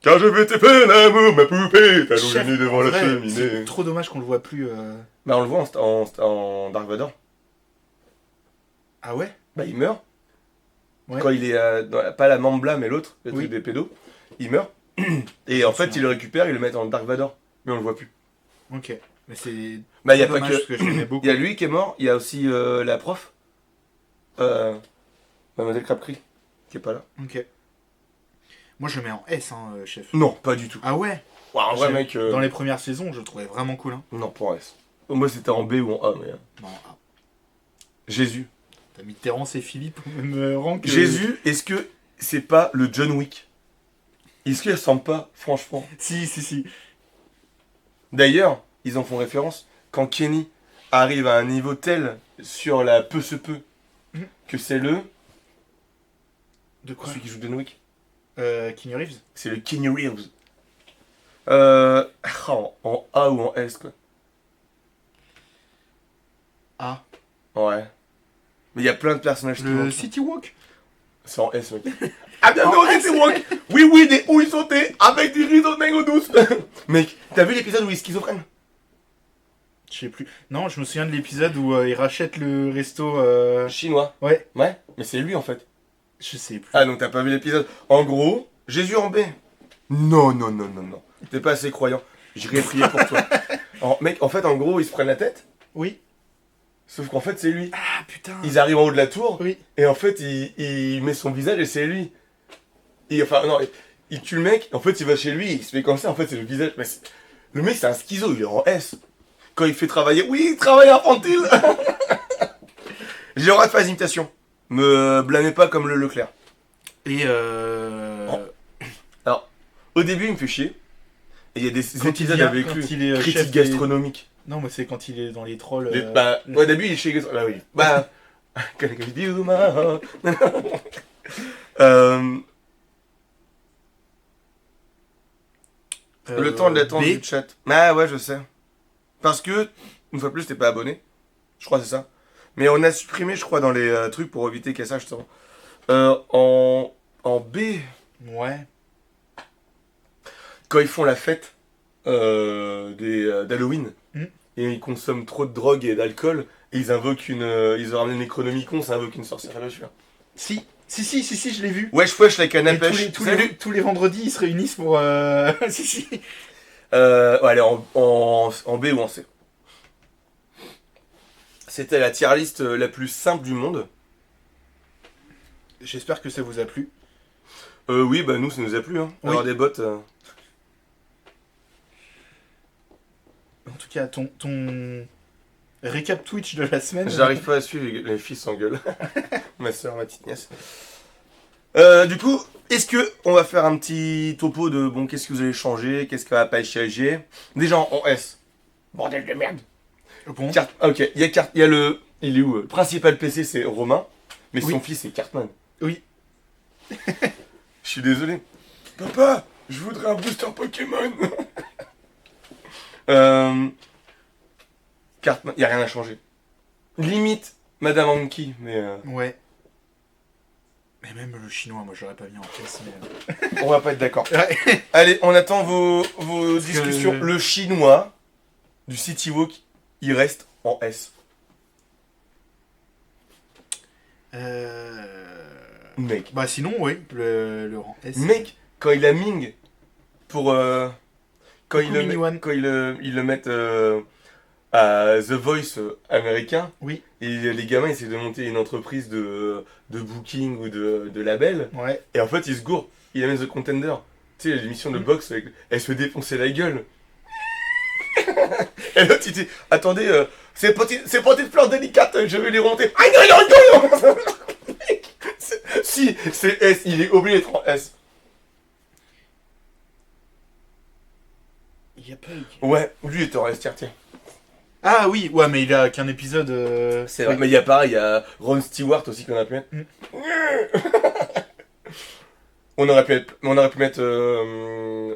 Car je vais te faire l'amour, ma poupée, t'as Chef, gêné devant en la vrai, cheminée. c'est trop dommage qu'on le voit plus. Bah, on le voit en Dark Vador. Ah ouais? Bah, il meurt. Ouais. Quand il est pas la Mambla, mais l'autre, le Oui. truc des pédos, il meurt. Et en fait, il le récupère, il le met en Dark Vador. Mais on le voit plus. Ok. Mais c'est. Bah, il y a trop pas dommage, parce que je l'aimais beaucoup. Il y a lui qui est mort, il y a aussi la prof. Mademoiselle Crabtree, qui est pas là. Ok. Moi, je le mets en S, hein, chef. Non, pas du tout. Ah ouais? Ouais, en vrai, mec. Dans les premières saisons, je le trouvais vraiment cool. Hein. Non, pour S. Moi, c'était en B ou en A, mais. Non, ah, Jésus. t'as mis Terrence et Philippe au même rang que... Jésus, est-ce que c'est pas le John Wick? Est-ce qu'il ressemble pas, franchement? Si. D'ailleurs, ils en font référence quand Kenny arrive à un niveau tel sur la peu se peut Mhm. que c'est le. De quoi? Celui qui joue John Wick. Keanu Reeves? C'est le Kenny Reeves. En A ou en S, quoi. Ah. Ouais. Mais il y a plein de personnages qui Le manquent. City Walk? C'est en S, mec. Ah, bienvenue au City Walk. Oui, des houilles sautées avec du riz de mango douce. Mec, t'as vu l'épisode où il est schizophrène? Je sais plus. Non, je me souviens de l'épisode où il rachète le resto... Chinois. Ouais, Ouais, mais c'est lui, en fait. je sais plus. Ah, donc t'as pas vu l'épisode. En gros, Jésus en B. Non. T'es pas assez croyant. J'irai prier pour toi. Mec, en fait, en gros, ils se prennent la tête. Oui. Sauf qu'en fait, c'est lui. Ah, putain. Ils arrivent en haut de la tour. Oui. Et en fait, il met son visage et c'est lui. Il tue le mec. En fait, il va chez lui. Il se fait comme ça. En fait, c'est le visage. Mais le mec, c'est un schizo. Il est en S. Quand il fait travailler. Oui, travail infantile. J'ai le droit de faire des imitations. Me blâmez pas comme le Leclerc. Et Alors, au début, il me fait chier. Et il y a des Quand épisodes il y a- avec quand lui. il est, chef Critique des- gastronomique. Non, mais c'est quand il est dans les trolls. Au début, il est chez Bah oui. Bah. Can I give you my heart? Le temps de l'attente B. du chat. Ah ouais, je sais. Parce que, une fois de plus, t'es pas abonné. Je crois que c'est ça. Mais on a supprimé, je crois, dans les trucs pour éviter qu'il y ait ça, justement. En B, Ouais. quand ils font la fête d'Halloween, Mm. et ils consomment trop de drogue et d'alcool, et ils invoquent ils ont ramené une Necronomicon, ça invoque une sorcière dessus. Si, je l'ai vu. Wesh, la canne à Et pêche. tous les vendredis, ils se réunissent pour... si. Ouais, allez, en B ou en C. C'était la tier list la plus simple du monde. J'espère que ça vous a plu. Oui, bah nous, ça nous a plu. Hein. Oui. Avoir des bots. En tout cas, ton récap Twitch de la semaine... J'arrive pas à suivre, les filles s'engueulent. Ma soeur, ma petite nièce. Du coup, est-ce que on va faire un petit topo de bon, qu'est-ce que vous allez changer, qu'est-ce qui va pas changer? Déjà en S. Bordel de merde. Bon. Ok, il y a le. Il est où? Le principal PC, c'est Romain, mais Oui. son fils, c'est Cartman. Oui. Je suis désolé. Papa, je voudrais un booster Pokémon. Cartman, il n'y a rien à changer. Limite, Madame Anki, mais Ouais. Mais même le chinois, moi, j'aurais pas mis en pièce. Mais... on va pas être d'accord. Ouais. Allez, on attend vos Parce que- discussions. Le chinois du City Walk, il reste en S. Mec. Bah sinon, oui, le rang S. Mec, quand il a Ming pour quand Coucou, Mini-One. quand ils le mettent à The Voice américain, Oui. et les gamins essaient de monter une entreprise de booking ou de label, Ouais. et en fait ils se gourent, il amène The Contender, tu sais l'émission de boxe avec, elle se fait défoncer la gueule. Et l'autre il dit attendez, ces petites fleurs délicates, je vais les remonter. Aïe aïe aïe aïe. Si, c'est S, il est obligé d'être en S. Il y a pas eu... Ouais, lui il était en S, tiens. Ah oui, ouais, mais il a qu'un épisode... C'est vrai, mais il y a pareil, il y a Ron Stewart aussi qu'on a pu mettre. On aurait pu mettre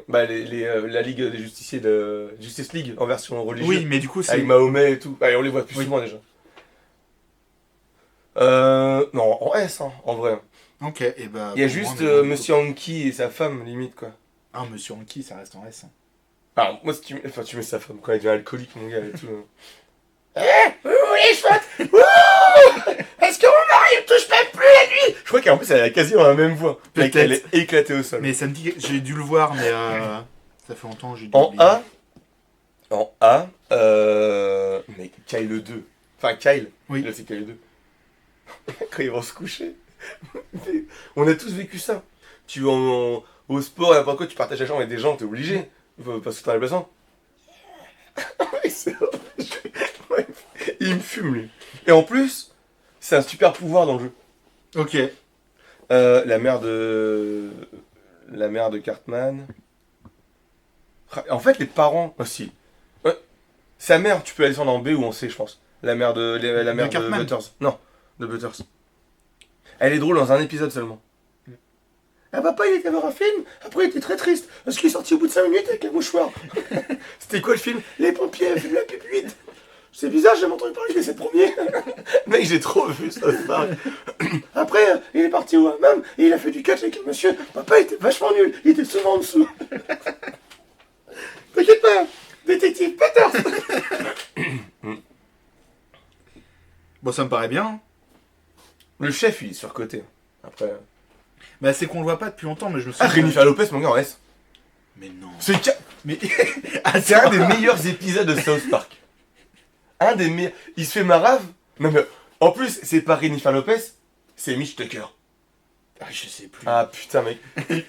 la Ligue des Justiciers de Justice League en version religieuse. Oui, mais du coup, c'est... Avec Mahomet et tout. Allez, on les voit plus Oui. souvent déjà. Non, en S, hein, en vrai. Ok, et bah... Il y a pour moi, juste mais- Monsieur Anki et sa femme, limite, quoi. Ah, Monsieur Anki, ça reste en S. Alors, moi, si tu mets sa femme, quand elle devient alcoolique, mon gars, et tout. Oui, je fais. Wouh. Est-ce que mon mari me touche même plus la nuit? Je crois qu'en plus, elle a quasiment la même voix. Mec, Peut-être. elle est éclatée au sol. Mais ça me dit... J'ai dû le voir, mais... Ça fait longtemps que j'ai dû En oublier. A, mais Kyle 2. Enfin, Kyle. Oui. Là, c'est Kyle 2. Quand ils vont se coucher. On a tous vécu ça. Tu vas au sport, n'importe quoi, tu partages la chambre avec des gens, t'es obligé. Parce que t'as l'impression. Ouais, c'est horrible. Ouais, il me fume lui. Et en plus, c'est un super pouvoir dans le jeu. Ok. La mère de. La mère de Cartman. En fait, les parents aussi. Ouais. Sa mère, tu peux la descendre en B ou en C, je pense. La mère la mère de Cartman. Butters. Non, de Butters. Elle est drôle dans un épisode seulement. Ah papa il était voir un film, après il était très triste, parce qu'il est sorti au bout de 5 minutes avec un mouchoir. C'était quoi le film? Les pompiers avaient fait la pupite. C'est bizarre, j'ai jamais entendu parler de ces premiers. Mec, j'ai trop vu South Park. Après, il est parti au hammam et il a fait du catch avec le monsieur. Papa était vachement nul, il était souvent en dessous. T'inquiète pas, détective Peters. Bon, ça me paraît bien. Le chef, il est surcoté. Après. Bah, c'est qu'on le voit pas depuis longtemps, mais je me Ah, souviens. Jennifer Lopez, mon gars, en S. Mais non. C'est Mais. c'est un des meilleurs épisodes de South Park. Un des meilleurs. Il se fait marave. Non, mais en plus, c'est pas Jennifer Lopez, c'est Mitch Tucker. Ah, je sais plus. Ah putain, mec.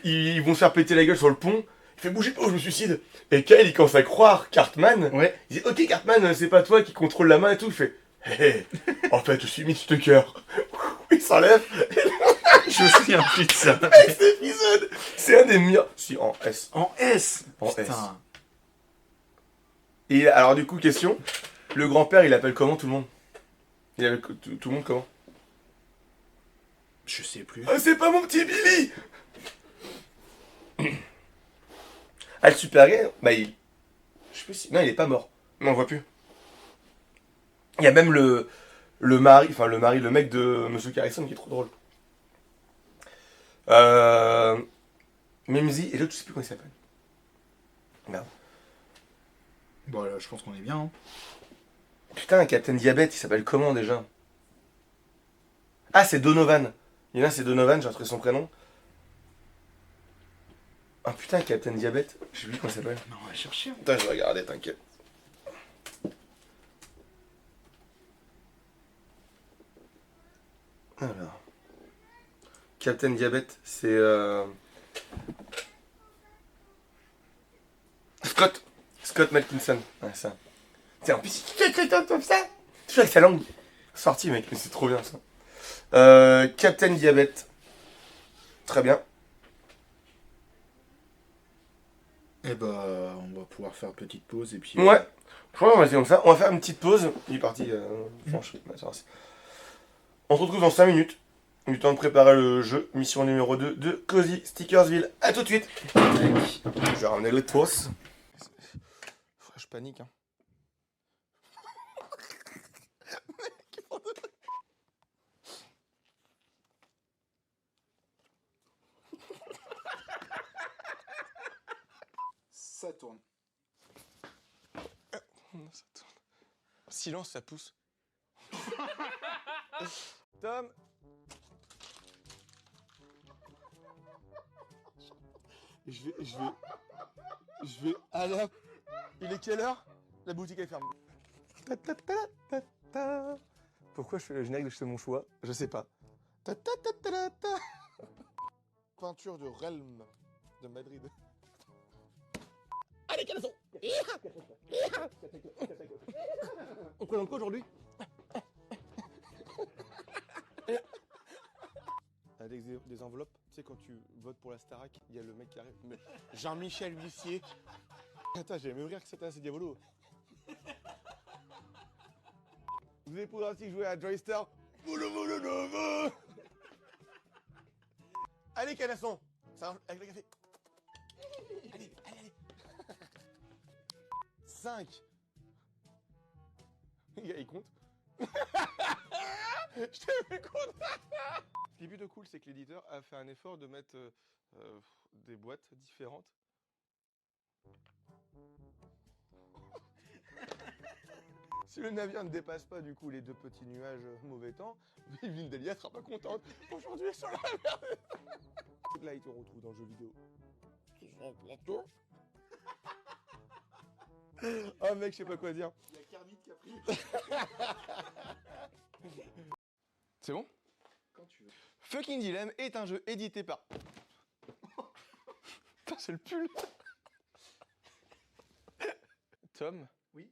Ils vont se faire péter la gueule sur le pont. Il fait bouger pas, je me suicide. Et Kyle, il commence à croire Cartman. Ouais. Il dit, ok, Cartman, c'est pas toi qui contrôle la main et tout. Il fait, hé, en fait, je suis Mitch Tucker. Il s'enlève. Je me souviens plus de ça. Mec, cet épisode, c'est un des meilleurs. Si, en S. En S. En Putain. S. Et alors, du coup, question. Le grand-père, il appelle comment tout le monde? Il appelle tout le monde comment? Je sais plus. Ah, c'est pas mon petit Billy. Ah, le super gay, bah il. Je sais plus si. Non, il est pas mort. Non, on le voit plus. Il y a même le mari, le mec de Monsieur Carrison qui est trop drôle. Mimsy, et l'autre, je sais plus comment il s'appelle. Merde. Bon, là, je pense qu'on est bien. Hein. Putain, Captain Diabète, il s'appelle comment déjà? Ah, c'est Donovan. Il y en a, c'est Donovan, j'ai retrouvé son prénom. Ah putain, Captain Diabète, je sais plus comment il s'appelle. Non, on va chercher. Hein. Putain, je vais regarder, t'inquiète. Alors. Captain Diabète, c'est. Scott Malkinson. Ouais, ça. Tiens, en plus, comme ça. Toujours avec sa langue sortie, mec, mais c'est trop bien ça. Captain Diabète. Très bien. Et bah, on va pouvoir faire petite pause et puis. Ouais. Je crois qu'on va rester comme ça. On va faire une petite pause. Il est parti. Franchement. On se retrouve dans 5 minutes. Du temps de préparer le jeu. Mission numéro 2 de Cozy Stickersville. A tout de suite. Je vais ramener le toss. Je panique, hein. Ça tourne. Ça tourne. Silence, ça pousse. Tom. Je vais aller à... Il est quelle heure? La boutique est fermée. Ta ta ta ta ta. Pourquoi je fais le générique de chez mon choix? Je sais pas. Ta ta ta ta ta. Peinture de Realm de Madrid. Allez, caleçon. On présente quoi aujourd'hui? Avec des enveloppes, tu sais quand tu votes pour la Starac, il y a le mec qui arrive. Mais Jean-Michel Huissier. Attends, j'allais me rire que c'était un Diavolo. Vous allez pouvoir aussi jouer à Joyster. Allez, canasson. Ça marche avec le café. Allez. 5. Il compte. Je t'ai vu compte. Ce qui est plutôt cool, c'est que l'éditeur a fait un effort de mettre des boîtes différentes. Si le navire ne dépasse pas du coup les 2 petits nuages mauvais temps, Evelyne Delia sera pas contente. Aujourd'hui sur la merde. Là, il te retrouve dans le jeu vidéo. Oh mec, je sais pas quoi dire. Il y a Kermit qui a pris. C'est bon? Quand tu veux. Fucking Dilemme est un jeu édité par... Putain, c'est le pull. Tom. Oui.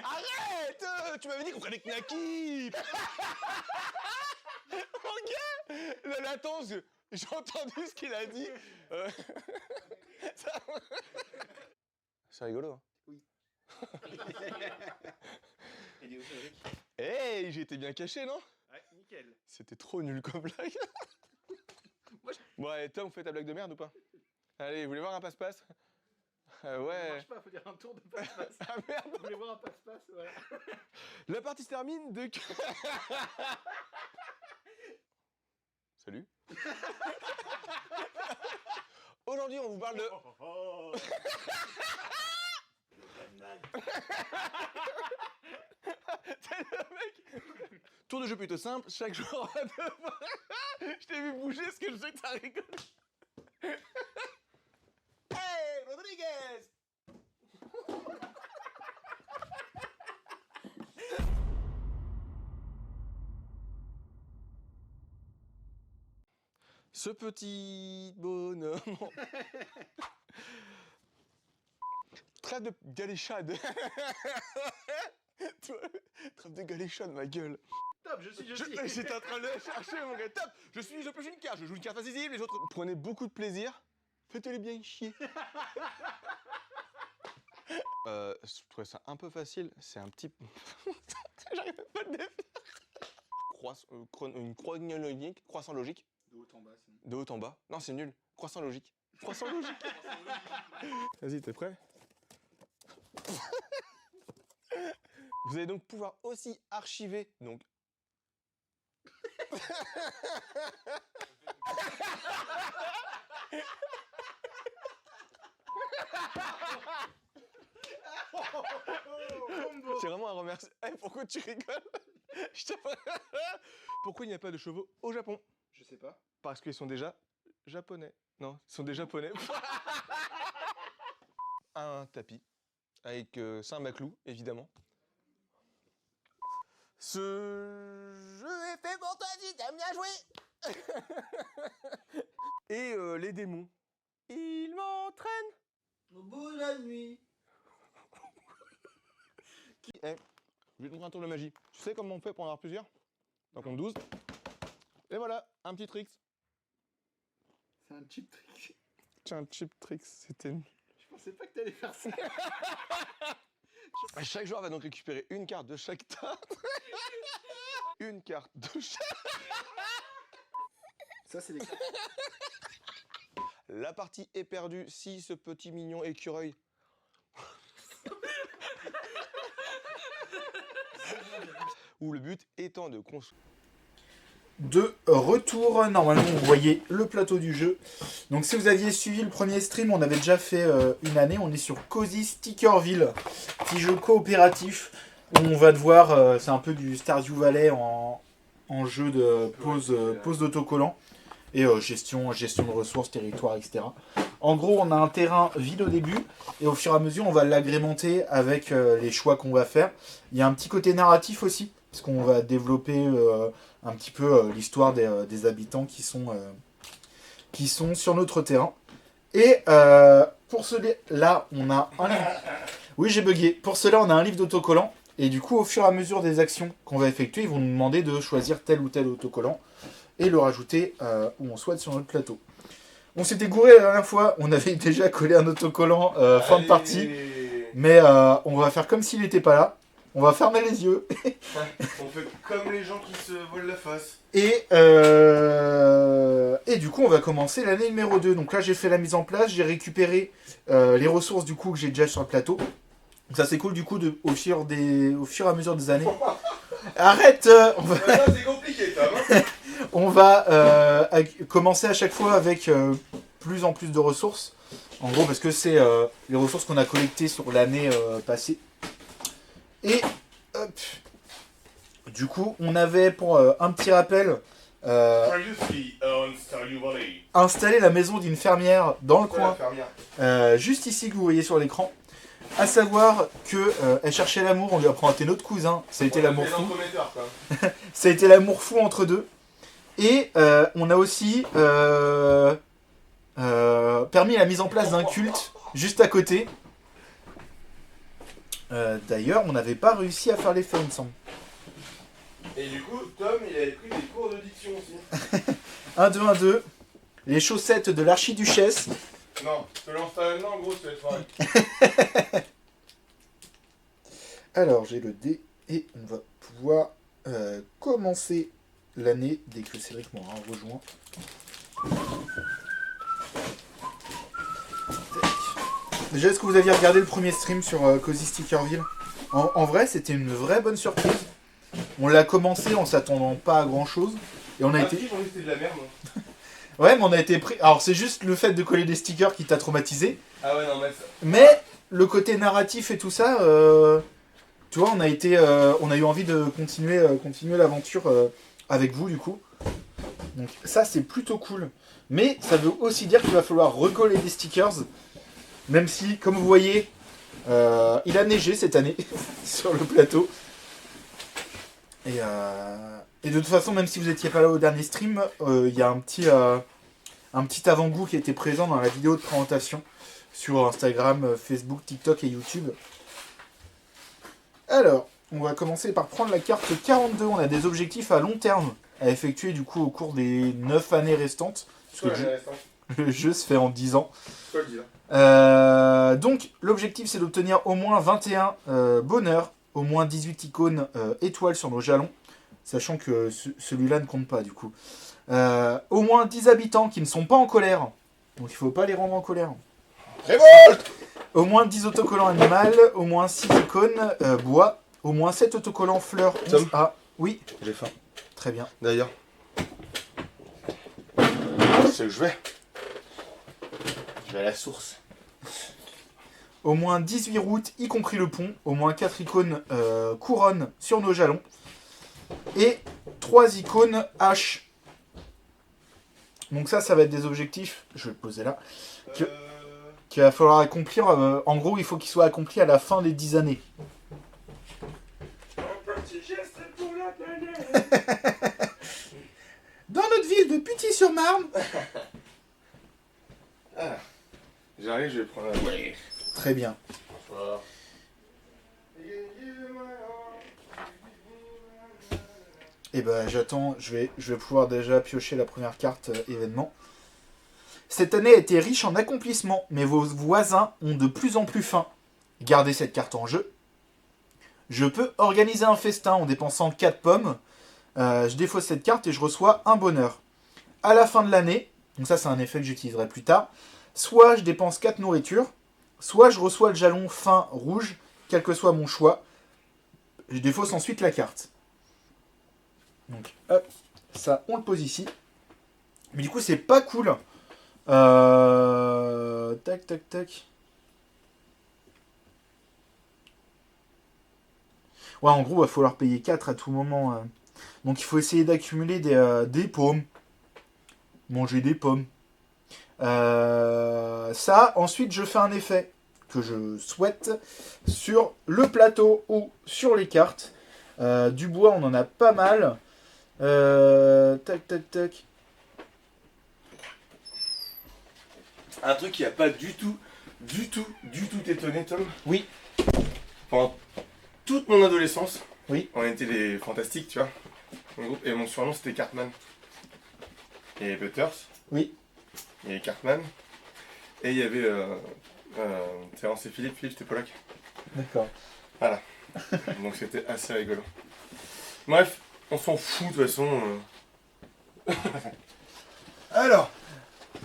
Arrête, tu m'avais dit qu'on prenait Knacky. Mon gars, la latence, j'ai entendu ce qu'il a dit. Ça- C'est rigolo, hein. Oui. Il est où, Cédric? Hey, j'ai été bien caché, non? Ouais, nickel. C'était trop nul comme blague. Bon, allez, Tom, fais ta blague de merde ou pas? Allez, vous voulez voir un passe-passe? Ça Ouais. marche pas, faut dire un tour de passe-passe. Ah merde. Vous voulez voir un passe-passe? Voilà. La partie se termine de... Salut. Aujourd'hui, on vous parle de... C'est le mec. Tour de jeu plutôt simple, chaque jour à 2 fois. Je t'ai vu bouger parce que je sais que t'as rigolé. Hey, Rodriguez. Ce petit bonhomme. Trêve de galéchade. Toi, trêve de galéchade, ma gueule. Top, je suis. J'étais en train de le chercher, mon gars. Top, je pioche une carte, je joue une carte incisive, les autres. Prenez beaucoup de plaisir. Faites-les bien chier. Je trouvais ça un peu facile. C'est un petit. J'arrive même pas à le défaire. Une chronologique, croissant logique. De haut en bas, sinon. De haut en bas. Non, c'est nul. Croissant logique. Croissant logique. Vas-y, t'es prêt? Vous allez donc pouvoir aussi archiver. Donc. C'est vraiment un remerciement. Hey, pourquoi tu rigoles? Pourquoi il n'y a pas de chevaux au Japon? Je sais pas. Parce qu'ils sont déjà japonais. Non, ils sont des japonais. Un tapis avec Saint-Maclou, évidemment. Ce jeu est fait pour toi si t'aimes bien jouer. Et les démons, ils m'entraînent Au bout de la nuit. je vais te montrer un tour de magie. Tu sais comment on fait pour en avoir plusieurs? Donc on compte 12. Et voilà, un petit trick. C'est un cheap trick. Tiens, un cheap trick, c'était... Je pensais pas que t'allais faire ça. Chaque joueur va donc récupérer une carte de chaque tas. Une carte de chaque... Ça, c'est les cartes. La partie est perdue si ce petit mignon écureuil... Où le but étant de construire... De retour, normalement vous voyez le plateau du jeu. Donc si vous aviez suivi le premier stream, on avait déjà fait une année, on est sur Cozy Stickerville, petit jeu coopératif où on va devoir, c'est un peu du Stardew Valley en jeu de pose d'autocollant et gestion de ressources, territoire, etc. En gros on a un terrain vide au début et au fur et à mesure on va l'agrémenter avec les choix qu'on va faire. Il y a un petit côté narratif aussi, parce qu'on va développer un petit peu l'histoire des habitants qui sont sur notre terrain. Et pour cela, on a un livre. Oui, j'ai bugué. Pour cela, on a un livre d'autocollants. Et du coup, au fur et à mesure des actions qu'on va effectuer, ils vont nous demander de choisir tel ou tel autocollant et le rajouter où on souhaite sur notre plateau. On s'était gouré la dernière fois. On avait déjà collé un autocollant fin de partie. Mais on va faire comme s'il n'était pas là. On va fermer les yeux. On fait comme les gens qui se volent la face. Et du coup, on va commencer l'année numéro 2. Donc là, j'ai fait la mise en place. J'ai récupéré les ressources du coup que j'ai déjà sur le plateau. Donc ça, c'est cool du coup au fur et à mesure des années. Arrête C'est compliqué, Tom. On va commencer à chaque fois avec plus en plus de ressources. En gros, parce que c'est les ressources qu'on a collectées sur l'année passée. Et hop. Du coup, on avait pour un petit rappel installé la maison d'une fermière dans le coin, juste ici que vous voyez sur l'écran. À savoir que elle cherchait l'amour, on lui a présenté notre cousin, ça a été l'amour fou. Ça a été l'amour fou entre deux. Et on a aussi permis la mise en place d'un culte juste à côté. D'ailleurs, on n'avait pas réussi à faire l'effet, il me semble. Et du coup, Tom, il avait pris des cours de diction aussi. 1, 2, 1, 2. Les chaussettes de l'archiduchesse. Non, je te lance ça maintenant, en gros, c'est soirée. Alors, j'ai le dé et on va pouvoir commencer l'année dès que Cédric m'aura rejoint. Déjà, est-ce que vous aviez regardé le premier stream sur Cozy Stickerville ? En vrai, c'était une vraie bonne surprise. On l'a commencé en s'attendant pas à grand chose. Et on a été. Pour lui, c'était de la merde. Ouais, mais on a été pris. Alors, c'est juste le fait de coller des stickers qui t'a traumatisé. Ah ouais, non, mais ça. Mais le côté narratif et tout ça, tu vois, on a eu envie de continuer l'aventure avec vous, du coup. Donc, ça, c'est plutôt cool. Mais ça veut aussi dire qu'il va falloir recoller des stickers. Même si, comme vous voyez, il a neigé cette année sur le plateau. Et de toute façon, même si vous n'étiez pas là au dernier stream, il y a un petit avant-goût qui était présent dans la vidéo de présentation sur Instagram, Facebook, TikTok et YouTube. Alors, on va commencer par prendre la carte 42. On a des objectifs à long terme à effectuer du coup au cours des 9 années restantes. Parce que le jeu se fait en 10 ans. Quoi le dire ? Donc, l'objectif c'est d'obtenir au moins 21 bonheurs, au moins 18 icônes étoiles sur nos jalons, sachant que celui-là ne compte pas du coup. Au moins 10 habitants qui ne sont pas en colère, donc il ne faut pas les rendre en colère. Révolte ! Au moins 10 autocollants animal, au moins 6 icônes bois, au moins 7 autocollants fleurs 11A. Oui, J'ai faim. très bien. D'ailleurs. C'est où je vais. Je vais à la source. Au moins 18 routes, y compris le pont, au moins 4 icônes couronne sur nos jalons, et 3 icônes H. Donc ça va être des objectifs, je vais le poser là, qu'il va falloir accomplir. En gros, il faut qu'ils soient accomplis à la fin des 10 années. Un petit geste pour la planète. Dans notre ville de Puty-sur-Marne. Ah. J'arrive, je vais prendre un... Ouais. Très bien. Voilà. Et ben j'attends, je vais pouvoir déjà piocher la première carte événement. Cette année a été riche en accomplissements, mais vos voisins ont de plus en plus faim. Gardez cette carte en jeu. Je peux organiser un festin en dépensant 4 pommes. Je défausse cette carte et je reçois un bonheur. À la fin de l'année, donc ça c'est un effet que j'utiliserai plus tard, soit je dépense 4 nourritures, soit je reçois le jalon fin rouge, quel que soit mon choix. Je défausse ensuite la carte. Donc hop, ça on le pose ici. Mais du coup c'est pas cool. Tac tac tac. Ouais, en gros il va falloir payer 4 à tout moment. Donc il faut essayer d'accumuler des pommes. Manger des pommes. Ça, ensuite je fais un effet que je souhaite sur le plateau ou sur les cartes. Du bois on en a pas mal. Tac tac tac. Un truc qui a pas du tout étonné, Tom. Oui. Pendant toute mon adolescence, Oui. on était les fantastiques, tu vois. Mon groupe, et mon surnom c'était Cartman. Et Butters. Oui. Et Cartman. Et il y avait Terence et Philippe, c'était polac. D'accord. Voilà. Donc c'était assez rigolo. Bref, on s'en fout de toute façon. Alors.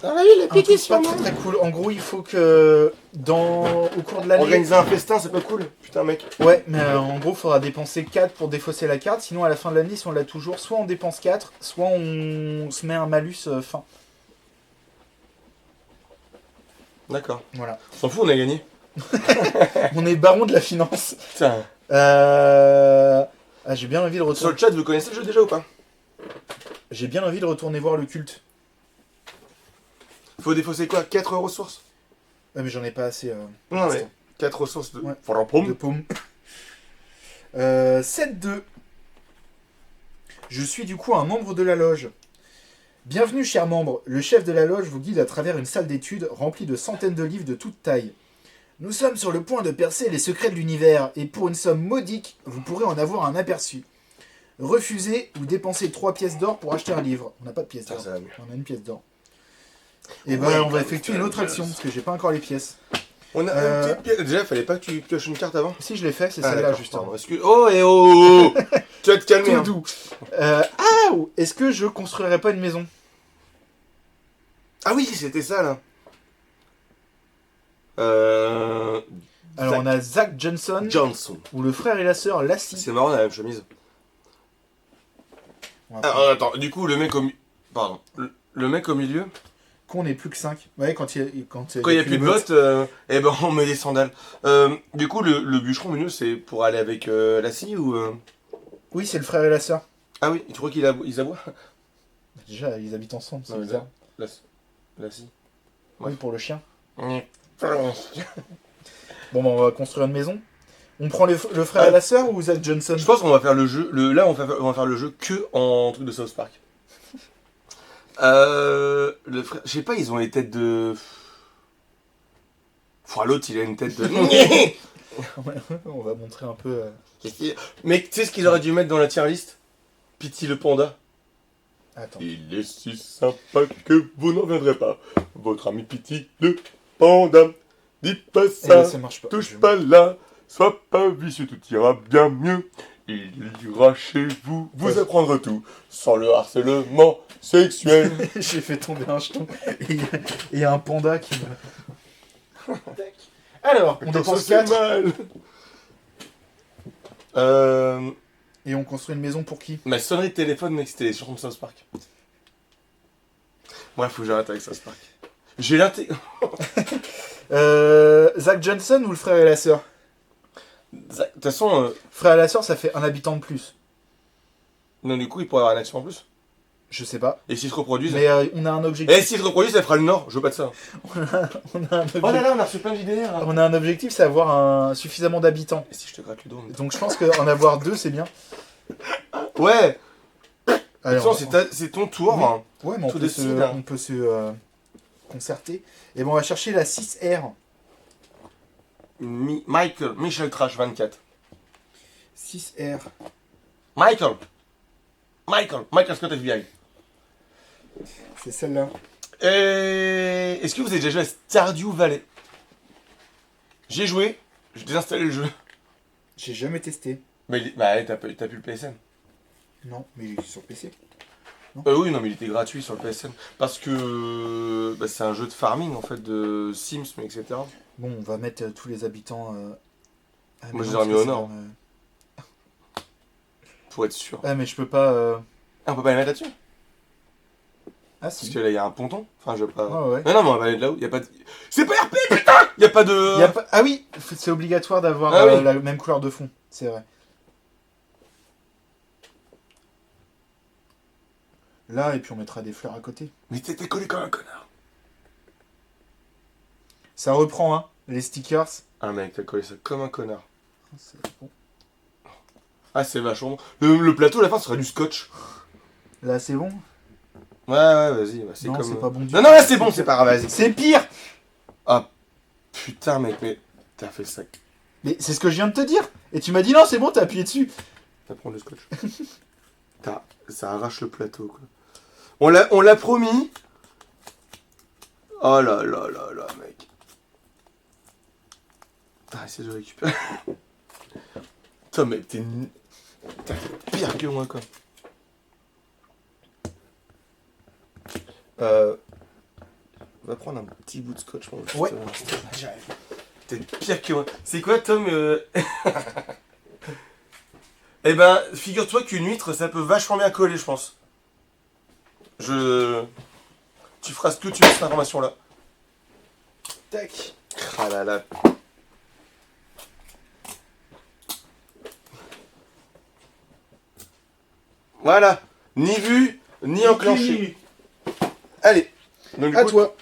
Dans la ville, Un truc pas très, très cool. En gros, il faut que au cours de l'année. Organiser un festin, c'est pas cool. Putain, mec. Ouais, mais en gros, il faudra dépenser 4 pour défausser la carte. Sinon, à la fin de l'année, si on l'a toujours, soit on dépense 4, soit on se met un malus fin. D'accord. Voilà. On s'en fout, on a gagné. On est baron de la finance. Putain. J'ai bien envie de Sur retourner. le chat, vous connaissez le jeu déjà ou pas? J'ai bien envie de retourner voir le culte. Faut défausser quoi? 4 ressources? Ouais, mais j'en ai pas assez. Non, mais 4 ressources de. Ouais. Pour la De paume. paume. 7-2. Je suis du coup un membre de la loge. Bienvenue, chers membres. Le chef de la loge vous guide à travers une salle d'études remplie de centaines de livres de toute taille. Nous sommes sur le point de percer les secrets de l'univers, et pour une somme modique, vous pourrez en avoir un aperçu. Refusez ou dépensez 3 pièces d'or pour acheter un livre. On n'a pas de pièces d'or. Ça va mieux. On a une pièce d'or. Et Ouais, on va effectuer une autre action, parce que j'ai pas encore les pièces. On a une petite pièce. Déjà, fallait pas que tu pioches une carte avant. Si je l'ai fait, c'est Ah, celle-là, d'accord, justement. pardon, excuse. Oh, et oh, tu vas te calmer. Tout Hein. doux. Est-ce que je construirais pas une maison? Ah oui, c'était ça là. Alors on a Zach Johnson, Johnson. ou le frère et la sœur Lassie. C'est marrant, on a la même chemise. On va prendre- Ah, attends, du coup, le mec au milieu. Pardon. Le mec au milieu. Qu'on n'est plus que 5. Ouais, quand il y a, Quand il n'y a plus de bottes, eh ben on met des sandales. Du coup, le bûcheron au milieu, c'est pour aller avec la scie ou. Oui, c'est le frère et la sœur. Ah oui, tu crois qu'ils aboient Déjà, ils habitent ensemble, c'est Non, mais bizarre. La scie. Oui, pour le chien. Ouais. Bon, bah, on va construire une maison. On prend le frère et la sœur ou Zach Johnson? Je pense qu'on va faire le jeu. Là, on va faire le jeu que en truc de South Park. Le frère. Je sais pas, ils ont les têtes de. Enfin, l'autre, il a une tête de. On va montrer un peu... Mais tu sais ce qu'ils auraient dû mettre dans la tier list? Pity le panda. Attends. Il est si sympa que vous n'en viendrez pas. Votre ami Pity le panda. Dites pas Eh ben, ça. ça marche pas. Touche pas là. Sois pas vicieux, tout ira bien mieux. Il ira chez vous, vous apprendre tout, sans le harcèlement sexuel. J'ai fait tomber un jeton. Et il y a un panda qui me... Tac. Alors, on dépense 4. mal. Et on construit une maison pour qui? Ma sonnerie de téléphone, mec, c'était sur South Park. Bref, faut que j'arrête avec South Park. J'ai l'inté... Zach Johnson ou le frère et la sœur? De toute façon, Frère et la sœur, ça fait un habitant de plus. non, du coup, il pourrait avoir une action en plus. Je sais pas. Et s'ils se reproduisent... Mais on a un objectif. Et s'ils se reproduisent, ça fera le Nord. Je veux pas de ça. On a un objectif. Oh là là, on a reçu plein d'idées. On a un objectif, c'est avoir suffisamment d'habitants. Et si je te gratte le dos Donc je pense qu'en avoir 2, c'est bien. Ouais. Allez, De toute façon, c'est ton tour. Oui. Hein. Ouais, mais Tout décide, hein. on peut se concerter. Et bon, on va chercher la 6R. Michel Trash 24. 6R. Michael Scott FBI. C'est celle-là. Et est-ce que vous avez déjà joué à Stardew Valley? J'ai joué, j'ai désinstallé le jeu. J'ai jamais testé. Mais bah, t'as plus le PSN. Non, mais il est sur PC. Oui, non, mais il était gratuit sur le PSN. Parce que bah, c'est un jeu de farming en fait, de Sims, mais etc. Bon, on va mettre tous les habitants. Moi, je les aurais mis au nord. Pour être sûr. Ah, mais je peux pas. Ah, on peut pas les mettre là-dessus? Ah, Parce si. que là, il y a un ponton. Enfin, je veux pas. Ah, ouais. Non, mais on va aller de là où il y a pas de. C'est pas RP, putain! Il y a pas de. Y a pas... Ah oui, c'est obligatoire d'avoir Ah oui. la même couleur de fond. C'est vrai. Là, et puis on mettra des fleurs à côté. Mais t'étais collé comme un connard. Ça reprend, hein, les stickers. Ah, mec, t'as collé ça comme un connard. C'est bon. Ah, c'est vachement bon. Le plateau, à la fin, ce serait du scotch. Là, c'est bon. Ouais, vas-y. Bah, c'est Non, comme. c'est pas bon du Non, tout. non, là, c'est bon, c'est pas grave, vas-y. C'est pire. Ah, putain, mec, mais t'as fait ça. Mais c'est ce que je viens de te dire. Et tu m'as dit non, c'est bon, t'as appuyé dessus. T'as pris le scotch. Ça arrache le plateau, quoi. On l'a promis. Oh là là là là, mec. Ah, essaie de récupérer. Putain, mec, t'es pire que moi, quoi. On va prendre un petit bout de scotch. Ouais. J'arrive. T'es pire que moi. C'est quoi, Tom Eh ben, figure-toi qu'une huître, ça peut vachement bien coller, je pense. Tu feras ce que tu veux, cette information-là. Tac. Ah là là. Voilà. Ni vu, ni enclenché. Allez. Donc, du À coup, toi.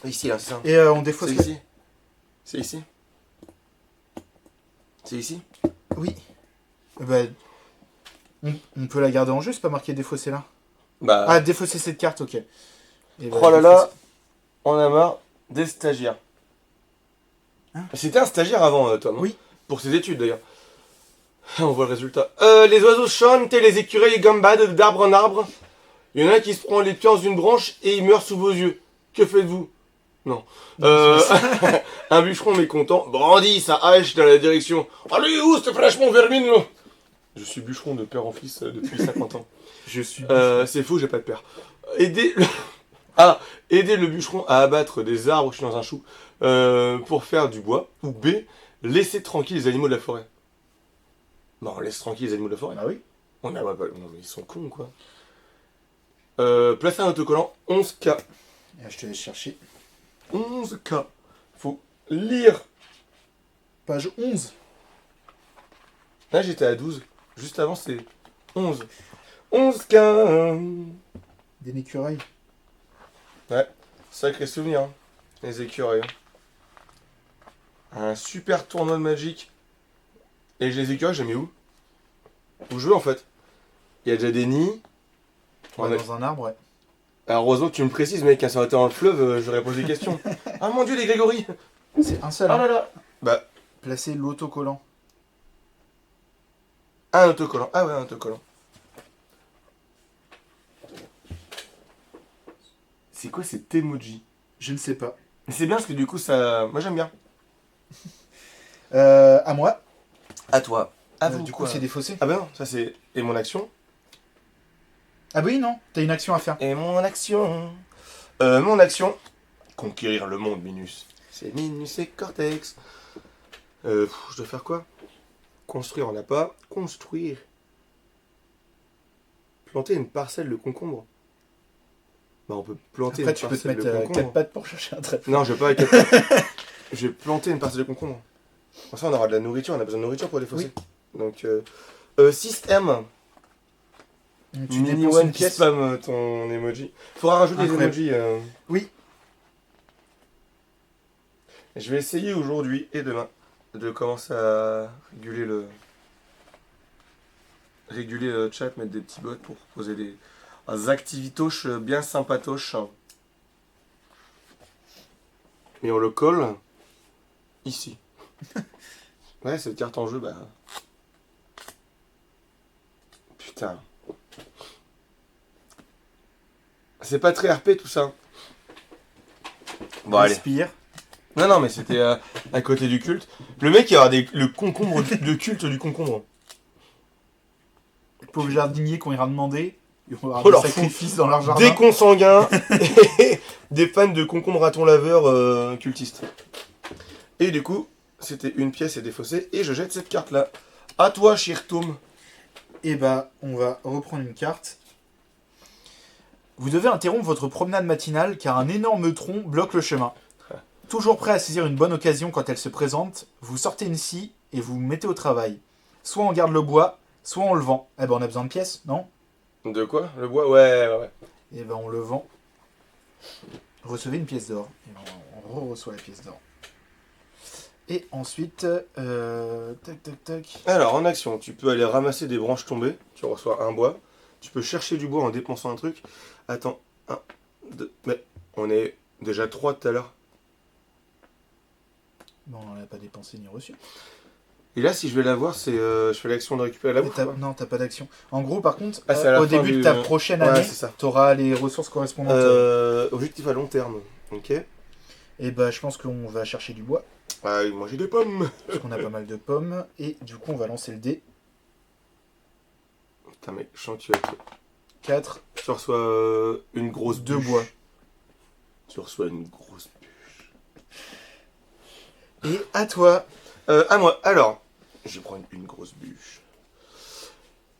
Ici, là, c'est ça. Et on défausse. C'est la- ici. C'est ici. C'est ici. Oui. Bah, on peut la garder en jeu, c'est pas marqué défausser là. Bah, Ah, défausser cette carte, ok. Et bah, oh là là, défausser. on a marre des stagiaires. Hein? C'était un stagiaire avant, Tom. Hein. Oui. Pour ses études d'ailleurs. On voit le résultat. Les oiseaux chantent et les écureuils gambadent d'arbre en arbre. Il y en a qui se prend les pieds dans une branche et il meurt sous vos yeux. Que faites-vous? Non. Un bûcheron mécontent brandit sa hache dans la direction. Allez, où ce fraîchement vermine là? Je suis bûcheron de père en fils depuis 50 ans. Je suis. C'est faux, j'ai pas de père. Aider le... aider le bûcheron à abattre des arbres, je suis dans un chou, pour faire du bois. Ou B, laisser tranquille les animaux de la forêt. Non, on laisse tranquille les animaux de la forêt. Bah oui. On a, non, mais ils sont cons, quoi. Placer un autocollant, 11K. Et je te laisse chercher. 11K. Faut lire. Page 11. Là, j'étais à 12. Juste avant, c'est 11. 11K. Des écureuils. Ouais, sacré souvenir, hein. Les écureuils. Un super tournoi de Magic. Et les écureuils, j'ai mis où? Où jouer en fait? Il y a déjà des nids. Ouais, On a- dans un arbre, ouais. Alors, heureusement que tu me précises, mec, quand ça aurait été dans le fleuve, j'aurais posé des questions. Ah mon dieu, les Grégory! C'est un seul. Ah Hein. là là! Bah, Placer l'autocollant. un autocollant. Ah ouais, un autocollant. C'est quoi cet emoji? Je ne sais pas. Mais c'est bien parce que du coup, ça. Moi j'aime bien. À moi. À toi. À Du coup, c'est défaussé. Ah bah non, ça c'est. Et mon action? Ah bah oui, non. T'as une action à faire. Et mon action. Mon action. Conquérir le monde, Minus. C'est Minus et Cortex. Je dois faire quoi? Construire, on n'a pas. Construire. Planter une parcelle de concombre. Bah, on peut planter Après, une tu peux te parcelle mettre de 4 concombre. pattes pour chercher un trait. Non, je vais pas avec 4 pattes. Je vais planter une parcelle de concombre. Comme ça, on aura de la nourriture. On a besoin de nourriture pour défausser. Donc, 6M. Donc, tu Mini dépenses One une qui pièce. spam ton emoji. Faudra rajouter des Incroyable. emojis. Oui. Je vais essayer aujourd'hui et demain de commencer à réguler le chat, mettre des petits bots pour poser des activitoches bien sympatoches. Et on le colle ici. Ouais, cette carte en jeu, bah. Putain. C'est pas très RP tout ça. Bon, allez. Respire. Non, mais c'était à côté du culte. Le mec, il y aura le concombre, le culte du concombre. Pauvres jardiniers qu'on ira demander. Ils vont avoir Oh, des leur sacrifices dans leur jardin. Des consanguins et des fans de concombre raton laveur cultistes. Et du coup, c'était une pièce et défaussée. Et je jette cette carte-là. À toi, cher Tom. Et bah, on va reprendre une carte. Vous devez interrompre votre promenade matinale car un énorme tronc bloque le chemin. Toujours prêt à saisir une bonne occasion quand elle se présente, vous sortez une scie et vous vous mettez au travail. Soit on garde le bois, soit on le vend. Eh ben on a besoin de pièces, non? De quoi? Le bois? Ouais. Et ben on le vend. Recevez une pièce d'or. Et ben, on reçoit la pièce d'or. Et ensuite, tac. Alors, en action, tu peux aller ramasser des branches tombées. Tu reçois un bois. Tu peux chercher du bois en dépensant un truc. Attends, 1, 2... Mais on est déjà 3 tout à l'heure. Bon, on n'en a pas dépensé ni reçu. Et là, si je vais la voir, c'est je fais l'action de récupérer la Et bouffe. Quoi. non, t'as pas d'action. En gros, par contre, Ah, c'est à la au fin début du- de ta prochaine Ouais, année, c'est ça. t'auras les ressources correspondantes. Objectif à long terme. Ok. Et bah, je pense qu'on va chercher du bois, Ah, oui, manger des pommes. parce qu'on a pas mal de pommes. Et du coup, on va lancer le dé. Putain, mec, je sens que tu vas... 4, Tu reçois une grosse 2 bûche. bois. Tu reçois une grosse bûche. Et à toi. À moi. Alors, je vais prendre une grosse bûche.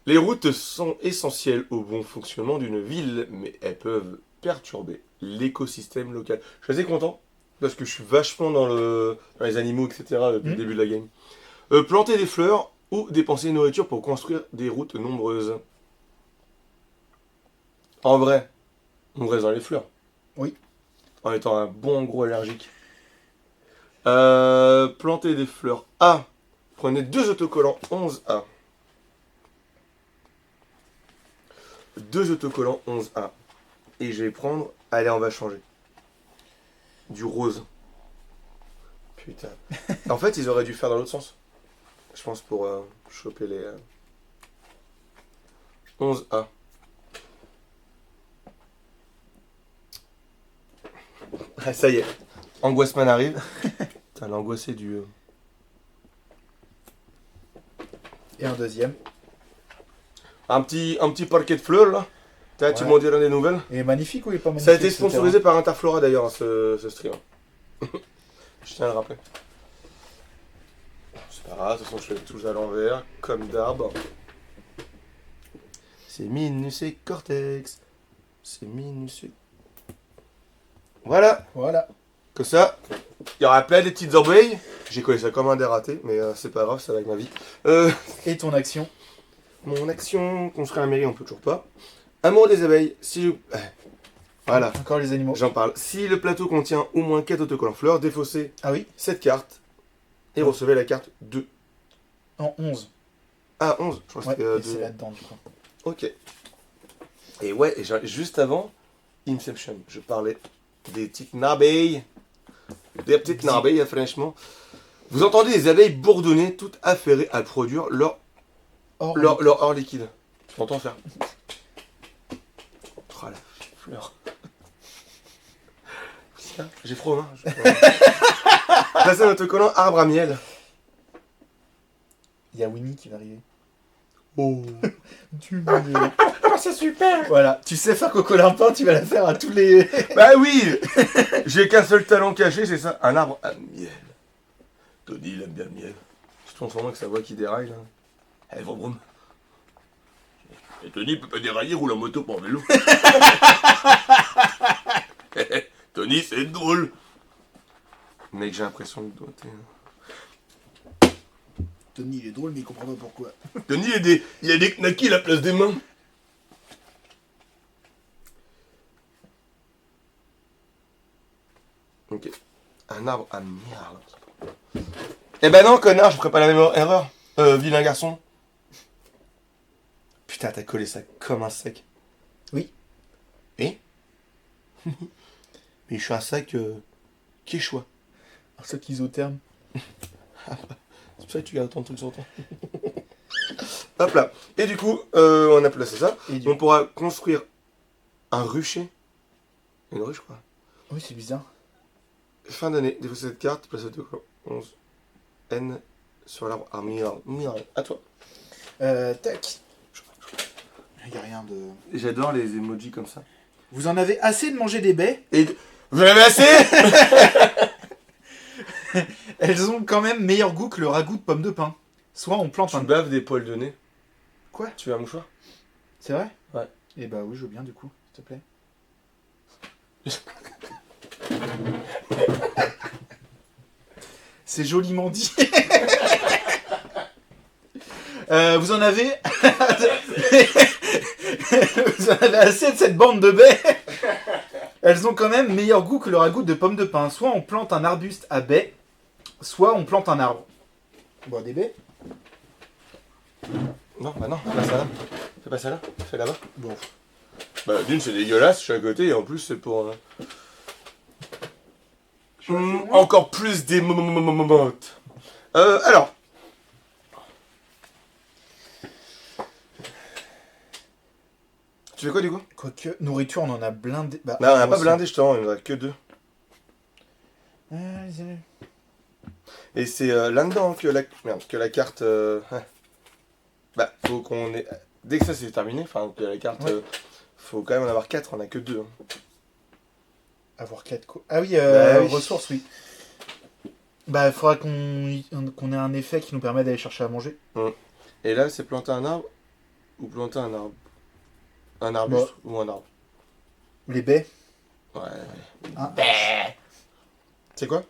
Les routes sont essentielles au bon fonctionnement d'une ville, mais elles peuvent perturber l'écosystème local. Je suis assez content, parce que je suis vachement dans les animaux, etc. depuis le début de la game. Planter des fleurs ou dépenser une nourriture pour construire des routes nombreuses. En vrai, on reste dans les fleurs. Oui. En étant un bon gros allergique. Planter des fleurs. A. Prenez 2 autocollants 11A. 2 autocollants 11A. Et je vais prendre... Allez, on va changer. Du rose. Putain. En fait, ils auraient dû faire dans l'autre sens. Je pense pour choper les 11A. Ah, ça y est. Angoisseman arrive. Putain, l'angoissé du... Et un deuxième. Un petit parquet de fleurs, là. Tu Ouais. m'en diras des nouvelles. Et magnifique ou il est pas magnifique? Ça a été ce sponsorisé par Interflora, d'ailleurs, hein, ce stream. Je tiens à le rappeler. C'est pas grave, de toute façon, je fais tout à l'envers, comme d'hab. C'est Minus et Cortex. C'est Minus et... Voilà. terrain? Voilà. Comme ça, il y aura plein de petites oreilles. J'ai collé ça comme un dératé, mais c'est pas grave, ça va avec ma vie. Et ton action? Mon action, construire la mairie, on peut toujours pas. Amour des abeilles, si je... Voilà, Encore les animaux. j'en parle. Si le plateau contient au moins 4 autocollants fleurs, défaussez Ah oui, cette carte et recevez la carte 2. en 11. Ah, 11, je crois que Ouais, c'était et c'est 2. là-dedans du coup. Ok. Et ouais, et juste avant, Inception, je parlais des petites abeilles. Des petites abeilles, franchement. Vous entendez les abeilles bourdonner, toutes affairées à produire leur Or, or liquide. Tu m'entends faire? Oh la fleur. J'ai froid, hein. Placez un autocollant arbre à miel. il y a Winnie qui va arriver. Oh. Du miel. Oh, c'est super. Voilà, tu sais faire Coco Limpin, tu vas la faire à tous les... Bah oui. J'ai qu'un seul talent caché, c'est ça. Un arbre à miel. Tony, il aime bien le miel. Surtout en ce moment avec sa voix qui déraille, là. Eh, vroom, vroom. Et Tony peut pas dérailler, roule en moto pour en vélo. Tony, c'est drôle. Mec, j'ai l'impression que t'es... Tony, il est drôle, mais il comprend pas pourquoi. Tony, il a des knackis à la place des mains. Ok. Un arbre à merde. Eh ben non, connard, je ferai pas la même erreur. Vilain garçon. Putain, t'as collé ça comme un sac. Oui. Et mais je suis un sac quechua. Un sac isotherme. C'est pour ça que tu gardes autant de trucs sur toi. Hop là. Et du coup, on a placé ça. Et du... On pourra construire un rucher. Une ruche, quoi. Oui, c'est bizarre. Fin d'année, défausser cette carte, placez 11 N sur l'arbre armiral. À toi. Tac. Il n'y a rien de... J'adore les emojis comme ça. Vous en avez assez de manger des baies? Et vous en avez assez? Elles ont quand même meilleur goût que le ragoût de pommes de pin. Soit on plante Tu un... baves des poils de nez. Quoi? Tu veux un mouchoir? C'est vrai? Ouais. Eh bah oui, je veux bien du coup, s'il te plaît. C'est joliment dit. Vous en avez... Vous en avez assez de cette bande de baies. Elles ont quand même meilleur goût que le ragoût de pommes de pin. Soit on plante un arbuste à baies, soit on plante un arbre. Bon, des baies. Non, bah non, fais pas ça là. Fais pas ça là, fais là-bas. Bon. Bah d'une c'est dégueulasse, je suis à côté et en plus c'est pour... encore plus des momotes. Alors. Tu fais quoi du coup? Quoique, nourriture, on en a blindé. Bah, Non, on n'a pas aussi. blindé justement, il n'y en a que 2. Et c'est là-dedans que la carte... Bah, faut qu'on ait... Dès que ça c'est terminé, enfin que la carte... Ouais. Faut quand même en avoir 4, on a que 2. Avoir 4 Ah oui, Bah oui. ressources, oui. Bah, il faudra qu'on ait un effet qui nous permet d'aller chercher à manger. Et là, c'est planter un arbre ou planter un arbre? Un arbuste ou un arbre? Les baies. Ouais. Un C'est quoi?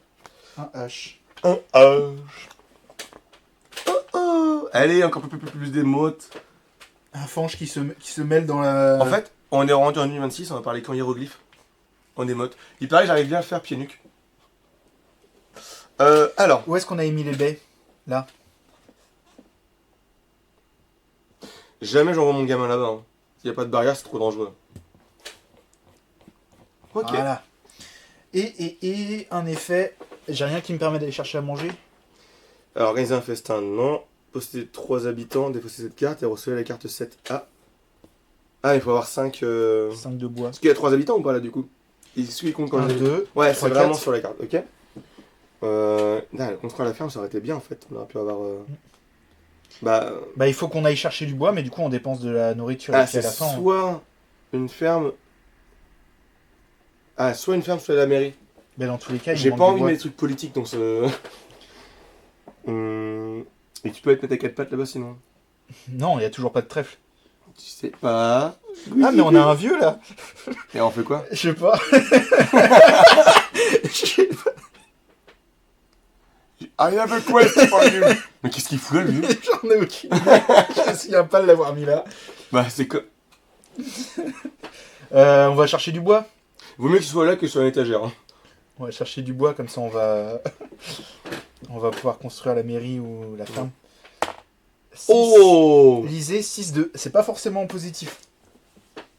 Un H. Un H. Oh oh. Allez, encore plus des mots. Un fange qui se mêle dans la... En fait, on est rendu en 2026, on va parler qu'en hiéroglyphe. En émote. Il paraît que j'arrive bien à le faire pieds nuque. Alors. Où est-ce qu'on a mis les baies? Là. Jamais j'envoie mon gamin là-bas. Hein. S'il n'y a pas de barrière, c'est trop dangereux. Ok. Voilà. Et en effet, j'ai rien qui me permet d'aller chercher à manger. Alors, organiser un festin, non. Posséder 3 habitants, défausser cette carte et recevoir la carte 7A. Ah, il faut avoir 5. 5 de bois. Est-ce qu'il y a 3 habitants ou pas là du coup? Est-ce qu'il compte quand 1, j'ai- 2. Ouais, 3, c'est vraiment 4. sur la carte, ok. Construire la ferme, ça aurait été bien en fait. On aurait pu avoir. Bah. Bah, il faut qu'on aille chercher du bois, mais du coup, on dépense de la nourriture. Ah, et puis à c'est la fin, soit une ferme. Ah, soit une ferme, soit la mairie. bah, dans tous les cas, il J'ai manque pas du envie de bois. mettre des trucs politiques dans ce. Et tu peux être mettre à 4 pattes là-bas sinon. Non, il n'y a toujours pas de trèfle. Tu sais pas. Ah, mais on a un vieux là. Et on fait quoi? Je sais pas. I have a question for you. Mais qu'est-ce qu'il fout là, lui? J'en ai aucune idée. Je me souviens pas de l'avoir mis là. Bah, c'est quoi? On va chercher du bois. Vaut mieux qu'il soit là que sur l'étagère. Hein. On va chercher du bois, comme ça on va. On va pouvoir construire la mairie ou la ferme. Six- Oh! Lisez 6-2. C'est pas forcément positif.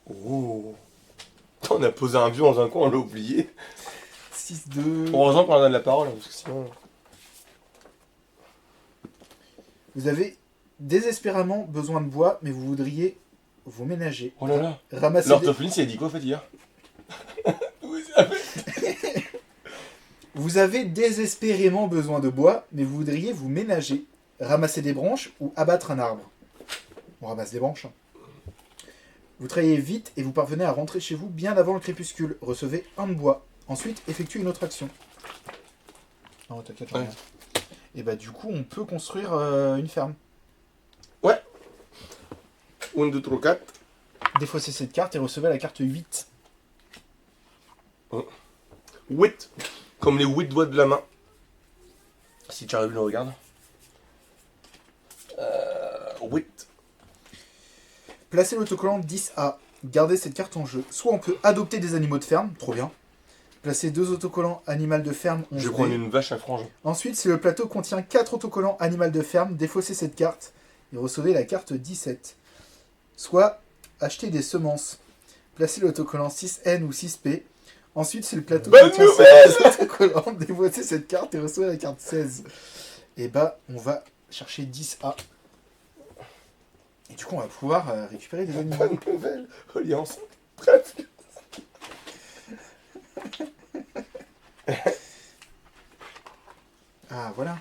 Oh! On a posé un vieux dans un coin, on l'a oublié. 6-2. Heureusement qu'on a donne la parole, hein, parce que sinon. Vous avez désespérément besoin de bois, mais vous voudriez vous ménager. Oh là là! Ramasser des... L'orthophoniste, il a dit quoi en fait hier? Vous avez désespérément besoin de bois, mais vous voudriez vous ménager. Ramasser des branches ou abattre un arbre. On ramasse des branches. Hein. Vous travaillez vite et vous parvenez à rentrer chez vous bien avant le crépuscule. Recevez un de bois. Ensuite, effectuez une autre action. Non, t'inquiète, j'en ai Ouais. rien. Et bah du coup, on peut construire une ferme. 1, 2, 3, 4. Défaussez cette carte et recevez la carte 8. 8. Comme les 8 doigts de la main. Si tu arrives, le regarde. 8. Placez l'autocollant 10A. Gardez cette carte en jeu. Soit on peut adopter des animaux de ferme, trop bien. Placez 2 autocollants animal de ferme 11B. Je prends une vache à frange. Ensuite, si le plateau contient 4 autocollants animal de ferme, défaussez cette carte et recevez la carte 17. Soit achetez des semences. Placez l'autocollant 6N ou 6P. Ensuite, si le plateau Bonne contient nouvelle 5 autocollants, défaussez cette carte et recevez la carte 16. Et bah, on va chercher 10A. Et du coup, on va pouvoir récupérer des animaux. Bonne nouvelle. Alliance. Bref. Ah, voilà.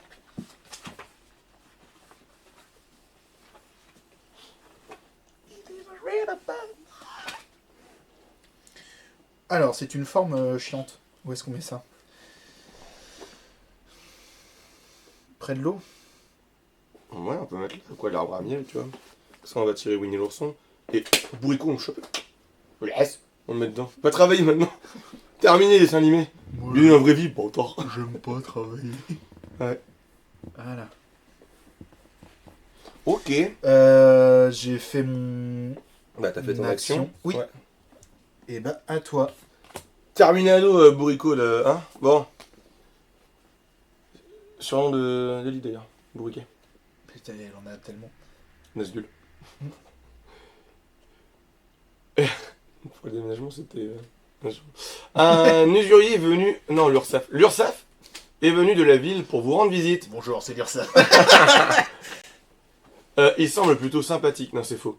Alors, c'est une forme chiante. Où est-ce qu'on met ça? Près de l'eau? Ouais, on peut mettre là, quoi, l'arbre à miel, tu vois. Ça, on va tirer Winnie l'ourson. Et bourricot, on le chope. On le laisse. On le met dedans. Pas travailler maintenant. Terminé les dessins animés. Lui, en vraie vie, pas autant. J'aime pas travailler. Ouais. Voilà. Ok. J'ai fait mon... Bah, t'as fait ton Une action. action, oui. Ouais. Et bah, à toi. Terminado, bourricot, là. Hein? Bon. Surnom de lit d'ailleurs. Bourriquet. Putain, elle en a tellement. Nazgul. Pour le déménagement, c'était. Un usurier est venu. Non, l'URSSAF. L'URSSAF est venu de la ville pour vous rendre visite. Bonjour, c'est dire ça. Il semble plutôt sympathique. Non, c'est faux.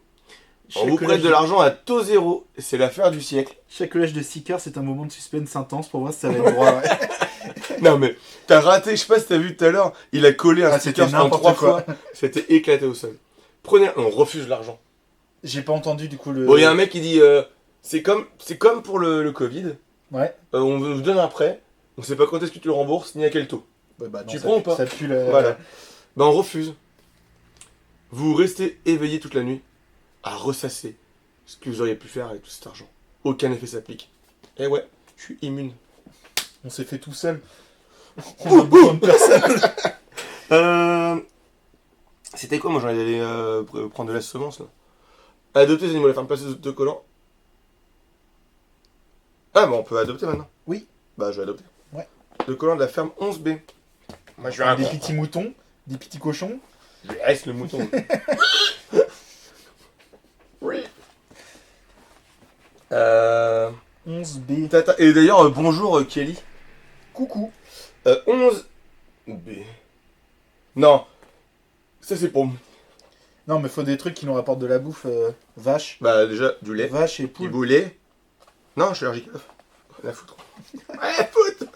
On vous prête de l'argent à taux zéro. C'est l'affaire du siècle. Chaque collège de Sicard, c'est un moment de suspense intense pour voir si ça va être droit. Ouais. Non, mais t'as raté. Je sais pas si t'as vu tout à l'heure. Il a collé un Ah, sticker c'était en n'importe 3 quoi. fois. C'était éclaté au sol. Prenez. On refuse l'argent. J'ai pas entendu du coup le... Bon, il y a un mec qui dit c'est comme pour le Covid. Ouais. On vous donne un prêt. On sait pas quand est-ce que tu le rembourses ni à quel taux. Ouais, bah, non, Tu ça prends ou pue- pas Ça pue le... Voilà. Ben on refuse. Vous restez éveillé toute la nuit à ressasser ce que vous auriez pu faire avec tout cet argent. Aucun effet s'applique. Eh ouais, je suis immune. On s'est fait tout seul. On a besoin de personne. C'était quoi moi j'en allé prendre de la semence là. Adopter des animaux, la ferme, passer des autocollants. Ah bah on peut adopter maintenant. Oui. Bah je vais adopter. Ouais. Le collant de la ferme 11B. Moi je vais Des petits moutons, des petits cochons. Je laisse le mouton. Oui. 11B. Tata. Et d'ailleurs, bonjour Kelly. Coucou. 11B. Non. Ça c'est pour moi. Non, mais faut des trucs qui nous rapportent de la bouffe. Vache. Bah déjà, du lait. Vache et Du poule. boulet. Non, je suis allergique à l'œuf. Rien à foutre. Rien à foutre.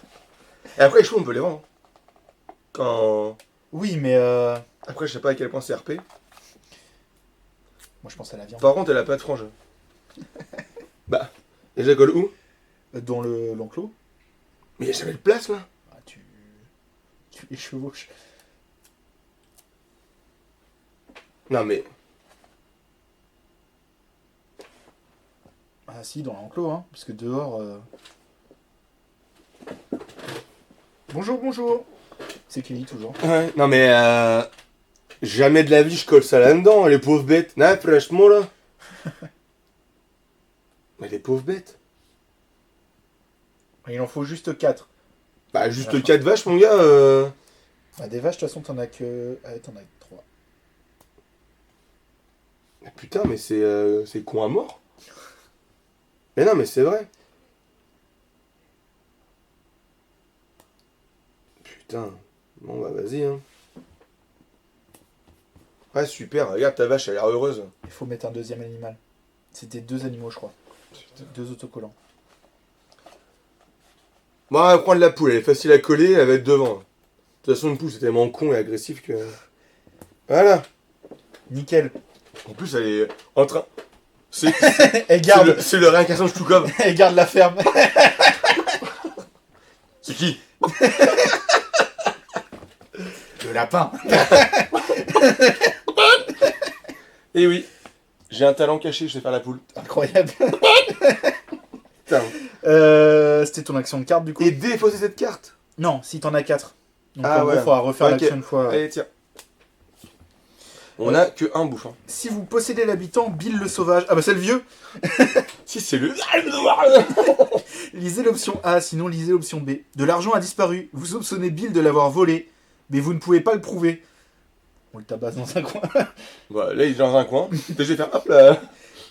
Et après, les chevaux, on peut les vendre. Quand... Oui, mais Après, je sais pas à quel point c'est RP. moi je pense à la viande. Par contre, elle a pas de frange. Bah, et je la colle où? Dans l'enclos, Mais il y a jamais de place, là. bah, tu les chevauches. Non, mais... Ah si, dans l'enclos, hein, parce que dehors... Bonjour, bonjour. C'est Kelly, toujours. Ouais, non, mais jamais de la vie, je colle ça là-dedans, les pauvres bêtes. Non, franchement, là. Mais les pauvres bêtes. Il en faut juste 4. Bah, juste Voilà. 4 vaches, mon gars. Bah, des vaches, de toute façon, t'en as que... Ah, t'en as que 3. Putain, mais c'est con à mort. Mais non, mais c'est vrai. Putain. Bon, bah, vas-y, hein. Ouais, super. Regarde, ta vache, elle a l'air heureuse. Il faut mettre un deuxième animal. C'était 2 animaux, je crois. 2 autocollants. Bon, on va prendre la poule. Elle est facile à coller, elle va être devant. De toute façon, une poule, c'est tellement con et agressif que... Voilà. Nickel. En plus, elle est en train... C'est Elle garde, c'est le réincarnation de Chtoukov. elle garde la ferme. C'est qui? Le lapin. Eh oui. J'ai un talent caché, je sais faire la poule. Incroyable. Putain. C'était ton action de carte, du coup. Et défausser cette carte. Non, si t'en as 4. Donc Ah en gros, ouais. faudra refaire Ok. l'action une fois. Allez, tiens. On a que un bouffon. Si vous possédez l'habitant, Bill le sauvage. Ah bah c'est le vieux. Si c'est le... Lisez l'option A, sinon lisez l'option B. De l'argent a disparu. Vous soupçonnez Bill de l'avoir volé, mais vous ne pouvez pas le prouver. On le tabasse dans un coin. Voilà, là, il est dans un coin. Je vais faire hop là.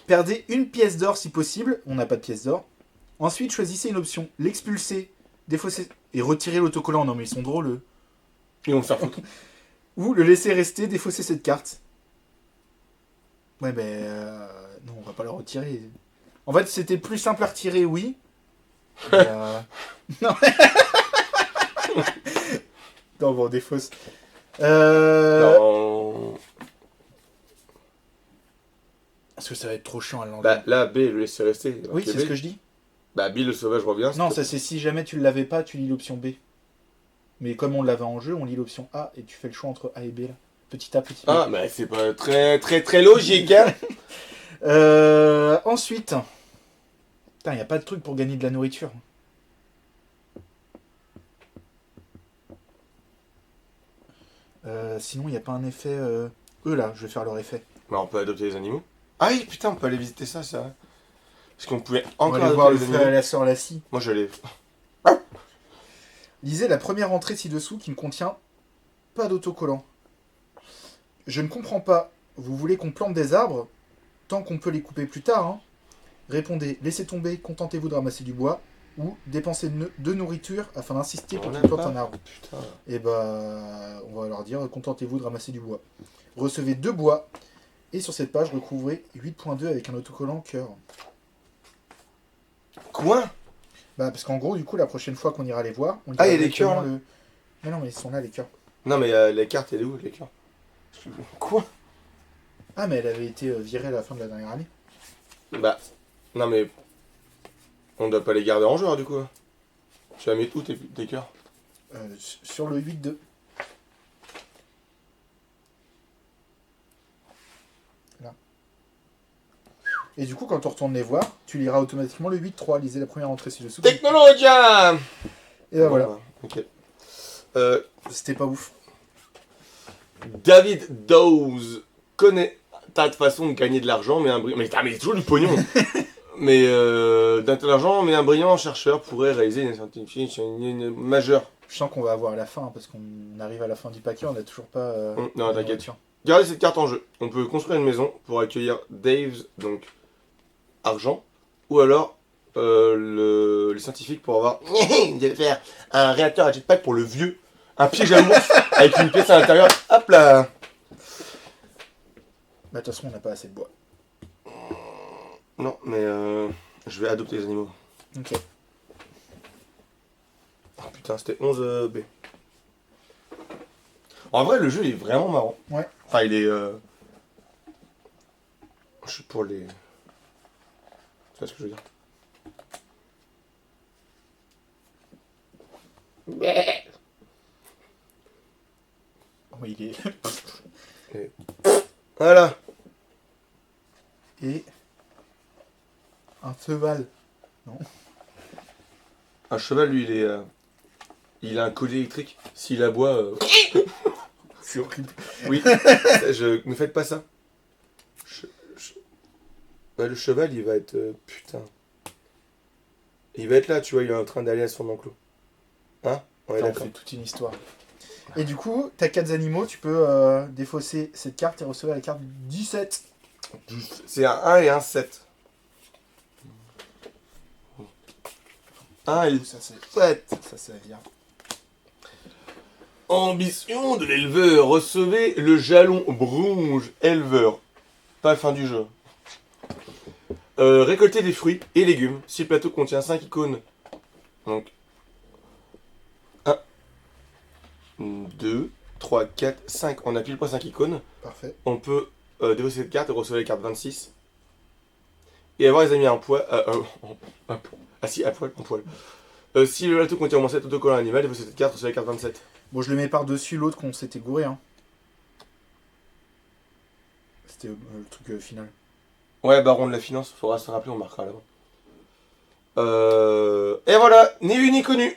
Perdez une pièce d'or si possible. On n'a pas de pièce d'or. Ensuite, choisissez une option. L'expulser, défausser et retirer l'autocollant. Non mais ils sont drôles. Eux. Ils vont se faire foutre. Ou le laisser rester, défausser cette carte. Ouais ben... non, on va pas la retirer. En fait, c'était plus simple à retirer, oui. Mais, non. Non, bon, défausse. Non. Parce que ça va être trop chiant à l'enlever. Bah, là, B, le laisser rester. oui, Ok, c'est B. ce que je dis. Bah, Bill le sauvage revient. Non, ça c'est si jamais tu ne l'avais pas, tu lis l'option B. Mais comme on l'avait en jeu, on lit l'option A et tu fais le choix entre A et B là. Petit A, petit B. Ah, bah, c'est pas très logique, hein. Ensuite. Putain, il n'y a pas de truc pour gagner de la nourriture. Sinon, il n'y a pas un effet... Eux là, je vais faire leur effet. Bah, on peut adopter les animaux. Ah oui, putain, on peut aller visiter ça, c'est vrai. Parce qu'on pouvait On encore va aller voir le adopter les frère et animaux. la sœur Lassie. Moi, je l'ai... Lisez la première entrée ci-dessous qui ne contient pas d'autocollant. Je ne comprends pas. Vous voulez qu'on plante des arbres tant qu'on peut les couper plus tard, hein? Répondez, laissez tomber, contentez-vous de ramasser du bois, ou dépensez de nourriture afin d'insister pour On qu'ils n'a plantent pas. un arbre. Putain. Et bah, on va leur dire, contentez-vous de ramasser du bois. Recevez 2 bois, et sur cette page, recouvrez 8.2 avec un autocollant cœur. Quoi? Bah, parce qu'en gros, du coup, la prochaine fois qu'on ira les voir, on Ah, dira il y a des directement cœurs, là. Mais non, mais ils sont là, les cœurs. Non, mais la carte, elle est où, les cœurs? Quoi? Ah, mais elle avait été virée à la fin de la dernière année. Bah, non, mais... On doit pas les garder en jeu, hein, du coup. Tu vas mettre où tes cœurs? Sur le 8-2. Là. Et du coup, quand on retourne les voir, tu liras automatiquement le 8-3. Lisez la première entrée ci-dessous. Technologia! Et bah voilà. Bon, bah, ok. C'était pas ouf. David Dawes connaît tas de façons de gagner de l'argent, mais un brillant... Mais il y a toujours du pognon. Mais d'intelligent, mais un brillant chercheur pourrait réaliser une scientifique majeure. Je sens qu'on va avoir à la fin, hein, parce qu'on arrive à la fin du paquet, on n'a toujours pas... Non, la t'inquiète. nourriture. Regardez cette carte en jeu. On peut construire une maison pour accueillir Dave's, donc argent, ou alors les scientifiques pour avoir. Ils devaient faire un réacteur à jetpack pour le vieux. Un piège à l'ours avec une pièce à l'intérieur. Hop là. Bah, de toute façon, on n'a pas assez de bois. Non, mais je vais adopter les animaux. Ok. Oh putain, c'était 11 B. En vrai, le jeu il est vraiment marrant. Ouais. Enfin, il est. Je suis pour les. Tu vois ce que je veux dire? Oui, il est. Voilà. Et. Un cheval. Un cheval, lui, il a un collier électrique. S'il aboie. C'est horrible. Oui. Ne faites pas ça. Ouais, le cheval, il va être. Putain. Il va être là, tu vois, il est en train d'aller à son enclos. Hein? Ouais, Enfin, on d'accord. fait toute une histoire. Et du coup, t'as 4 animaux, tu peux défausser cette carte et recevoir la carte 17. C'est un 1 et un 7. 1 et Ça, c'est 7. ça, c'est bien. Ambition de l'éleveur. Recevez le jalon bronze éleveur. Pas la fin du jeu. Récoltez des fruits et légumes. Si le plateau contient 5 icônes. Donc 1, 2, 3, 4, 5. On a pile poil 5 icônes. Parfait. On peut défausser cette carte et recevoir les cartes 26. Et avoir les amis à poil. Ah si, à poil, en poil. Si le plateau contient au moins 7 autocollants animal, défausser cette carte, recevez la carte 27. Bon, je le mets par-dessus l'autre qu'on s'était gouré. Hein. C'était le truc final. Ouais, baron de la finance, faudra se rappeler, on marquera là-bas. Et voilà, ni vu ni connu.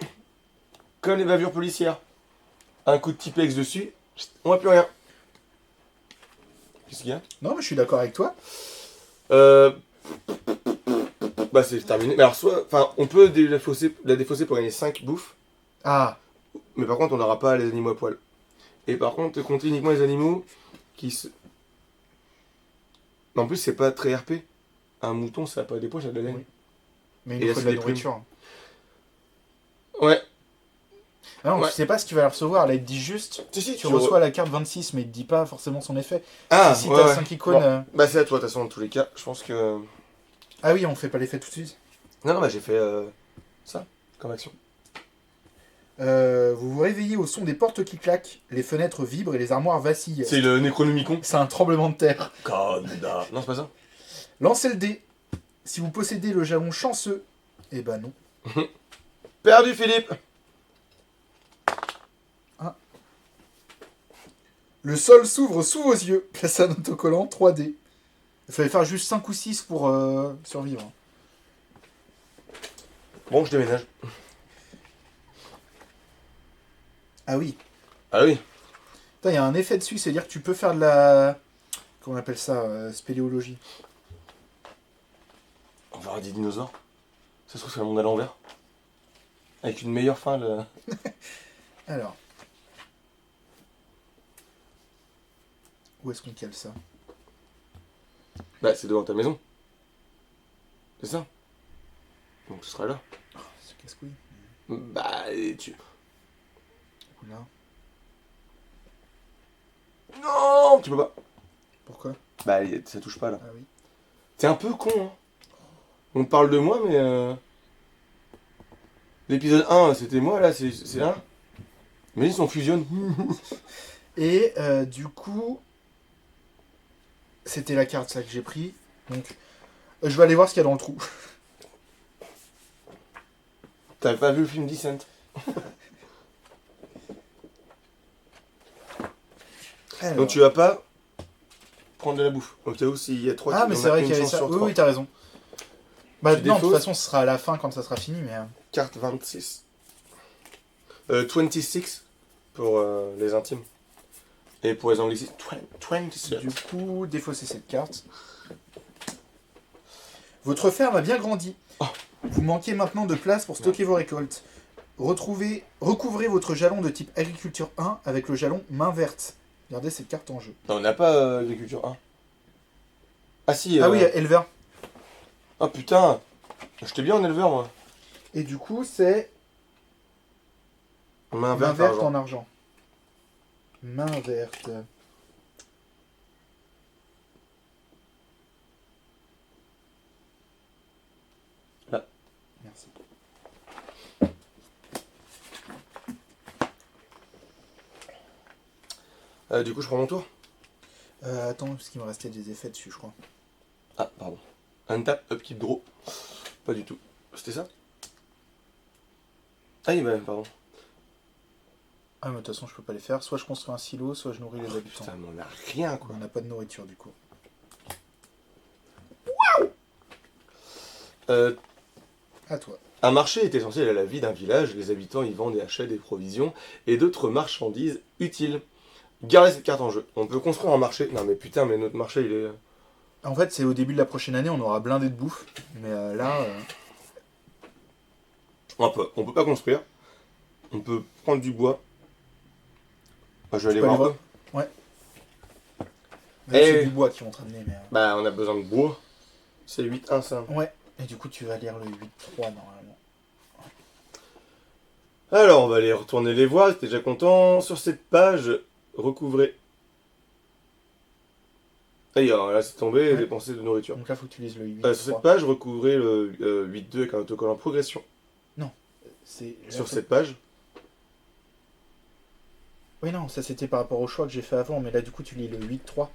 Comme les bavures policières. Un coup de Tipex dessus, on voit plus rien. Qu'est-ce qu'il y a? Non, mais je suis d'accord avec toi. Bah c'est terminé. Mais alors soit, enfin, on peut la défausser pour gagner 5 bouffes. Ah, Mais par contre, on n'aura pas les animaux à poil. Et par contre, compter uniquement les animaux qui se... Mais en plus, c'est pas très RP. Un mouton, ça a pas des poches, ça a de la laine. Oui. mais Et il là, nous faut c'est de la des plumes. nourriture. Ouais. Ah non, Ouais. tu sais pas ce qu'il va recevoir. Là, il te dit juste, Si, tu reçois la carte 26, mais il te dit pas forcément son effet. Ah, si ouais, t'as ouais. 5 icônes... Bon. Bah c'est à toi, de toute façon, dans tous les cas. Je pense que... Ah oui, on fait pas l'effet tout de suite. Non, bah j'ai fait ça, comme action. Vous vous réveillez au son des portes qui claquent, les fenêtres vibrent et les armoires vacillent. C'est le Necronomicon. C'est un tremblement de terre. Canada. Non, c'est pas ça. Lancez le dé. Si vous possédez le jalon chanceux, eh ben non. Perdu, Philippe. Le sol s'ouvre sous vos yeux. Placez un autocollant 3D. Il fallait faire juste 5 ou 6 pour survivre. Bon, je déménage. Ah oui. Ah oui. Il y a un effet dessus, c'est-à-dire que tu peux faire de la... Comment on appelle ça spéléologie. On verra des dinosaures. Ça se trouve, c'est le monde à l'envers. Avec une meilleure fin, le... Alors. Où est-ce qu'on cale ça? Bah, c'est devant ta maison. C'est ça. Donc, ce sera là. C'est casse-couille. Bah, et tu... Là. Non, tu peux pas. Pourquoi? Bah, ça touche pas, là. Ah oui. T'es un peu con, hein. On te parle de moi, mais... L'épisode 1, c'était moi, là, c'est un. Mais ils on fusionne. Et du coup... C'était la carte ça que j'ai pris. Donc... je vais aller voir ce qu'il y a dans le trou. T'avais pas vu le film Descent? Alors. Donc tu vas pas prendre de la bouffe. Au cas où s'il y a 3 Ah mais c'est vrai qu'il y avait ça. Oui, oui, t'as raison. Bah Tu non, de toute défausses. façon ce sera à la fin quand ça sera fini, mais... Carte 26. 26 pour les intimes. Et pour les anglicistes, 26. Du coup, défausser cette carte. Votre ferme a bien grandi. Oh. Vous manquez maintenant de place pour stocker vos récoltes. Recouvrez votre jalon de type agriculture 1 avec le jalon main verte. Regardez cette carte en jeu. Non, on n'a pas l'agriculture 1. Ah si. Ah oui, éleveur. Oh putain. J'étais bien en éleveur, moi. Et du coup, c'est Main main verte, verte argent. en argent. Main verte. Là. Merci. Du coup, je prends mon tour. Attends, parce qu'il me restait des effets dessus, je crois. Ah, pardon. Untap, upkeep, draw. Pas du tout. C'était ça? Ah oui, bah, pardon. Ah, mais de toute façon, je peux pas les faire. Soit je construis un silo, soit je nourris les habitants. Putain, mais on a rien, quoi. On n'a pas de nourriture, du coup. À toi. Un marché est essentiel à la vie d'un village. Les habitants y vendent et achètent des provisions et d'autres marchandises utiles. Gardez cette carte en jeu. On peut construire un marché. Non, mais putain, mais notre marché, il est... En fait, c'est au début de la prochaine année, on aura blindé de bouffe. Mais là, On peut pas construire. On peut prendre du bois. Bah, je vais aller peux voir aller un peu. c'est du bois qui vont te ramener. Mais, Bah, on a besoin de bois. C'est 8-1, ça. ouais. Et du coup, tu vas lire le 8-3 normalement. Alors, on va aller retourner les voir. T'es déjà content. Sur cette page, recouvrez. D'ailleurs, là, c'est tombé. Ouais. Dépenser de nourriture. Donc là, faut que tu lises le 8-3. Sur cette page, recouvrez le 8-2 avec un autocollant progression. C'est... Sur cette page. Oui, non, ça c'était par rapport au choix que j'ai fait avant. Mais là, du coup, tu lis le 8-3.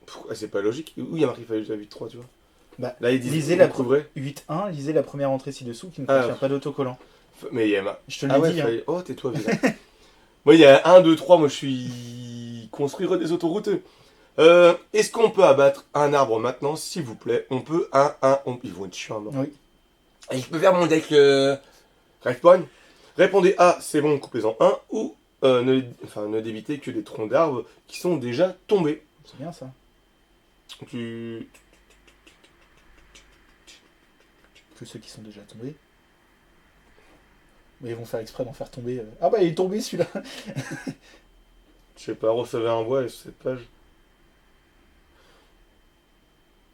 Pourquoi c'est pas logique? Où il y a marqué qu'il fallait 8-3, tu vois? Bah, Là, ils disent lisez la recouvrez. 8-1, lisez la première entrée ci-dessous qui ne Ah, contient pas d'autocollant. Mais il y a Je te l'ai Ah ouais, dit. Hein. fallait... Oh, tais-toi, vilain. Moi, il y a 1, 2, 3. Moi, je suis construire des autoroutes. Est-ce qu'on peut abattre un arbre maintenant, s'il vous plaît? On peut Ils vont être chiants, non? Oui. Et je peux faire mon deck Respawn. Répondez A, c'est bon, coupez-en un, ou ne débitez que des troncs d'arbres qui sont déjà tombés. C'est bien ça. Tu... Que ceux qui sont déjà tombés. Mais ils vont faire exprès d'en faire tomber. Ah bah il est tombé celui-là. Je sais pas, recevez un bois sur cette page.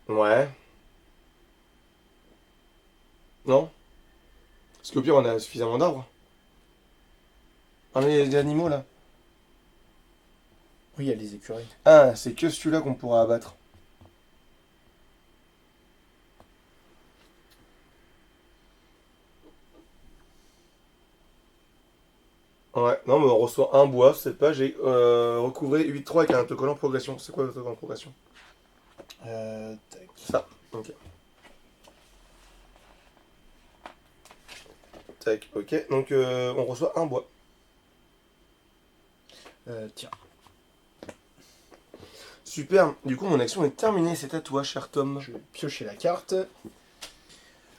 Ouais. Non? Parce qu'au pire, on a suffisamment d'arbres. Ah, mais il y a des animaux là. Oui, il y a les écureuils. Ah, c'est que celui-là qu'on pourra abattre. Ouais, non, mais on reçoit un bois sur cette page et recouvrez 8-3 avec un autocollant progression. C'est quoi l'autocollant progression? Tac. Ça, ok. Tac, ok. Donc on reçoit un bois. Tiens. Super, du coup mon action est terminée, c'est à toi cher Tom. Je vais piocher la carte.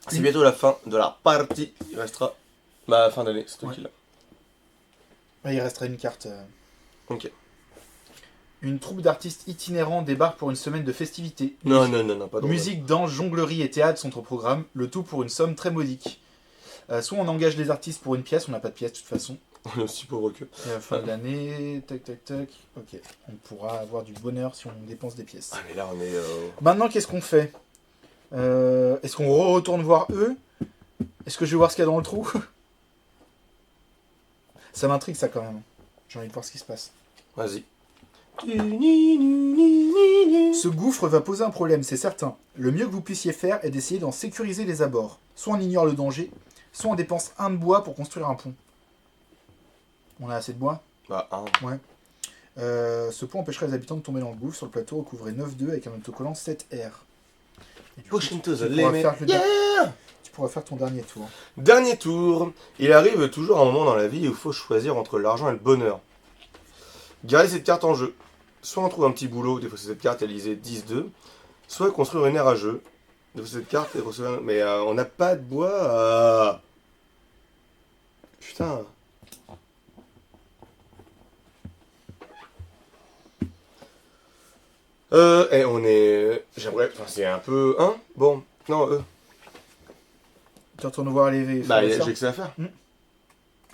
C'est bientôt la fin de la partie, il restera la fin d'année, c'est toi Ouais. qui l'as. Il resterait une carte. Ok. Une troupe d'artistes itinérants débarque pour une semaine de festivités. Non, pas de Musique, danse, jonglerie et théâtre sont au programme, le tout pour une somme très modique. Soit on engage les artistes pour une pièce, on n'a pas de pièce de toute façon. On est aussi pauvre que. Et à la fin de l'année, tac tac tac. Ok, on pourra avoir du bonheur si on dépense des pièces. Ah mais là on est... Maintenant, qu'est-ce qu'on fait Est-ce qu'on retourne voir eux? Est-ce que je vais voir ce qu'il y a dans le trou? Ça m'intrigue ça quand même. J'ai envie de voir ce qui se passe. Vas-y. Ce gouffre va poser un problème, c'est certain. Le mieux que vous puissiez faire est d'essayer d'en sécuriser les abords. Soit on ignore le danger, soit on dépense un de bois pour construire un pont. On a assez de bois? Bah un. Ce pont empêcherait les habitants de tomber dans le gouffre. Sur le plateau, recouvrez 9-2 avec un autocollant 7R. Et du coup, Push into the tu pourras limit. faire le Yeah! tu pourras faire ton dernier tour. Dernier tour. Il arrive toujours un moment dans la vie où il faut choisir entre l'argent et le bonheur. Gardez cette carte en jeu. Soit on trouve un petit boulot, des fois c'est cette carte, elle lisait 10-2. Soit construire une aire à jeu. Des fois cette carte, elle reçoit un... Mais on n'a pas de bois. Putain. Et on est... J'aimerais... Enfin c'est un peu... Hein? Bon. Non, Tu retournes voir les Bah forestiers. j'ai que ça à faire. Hmm.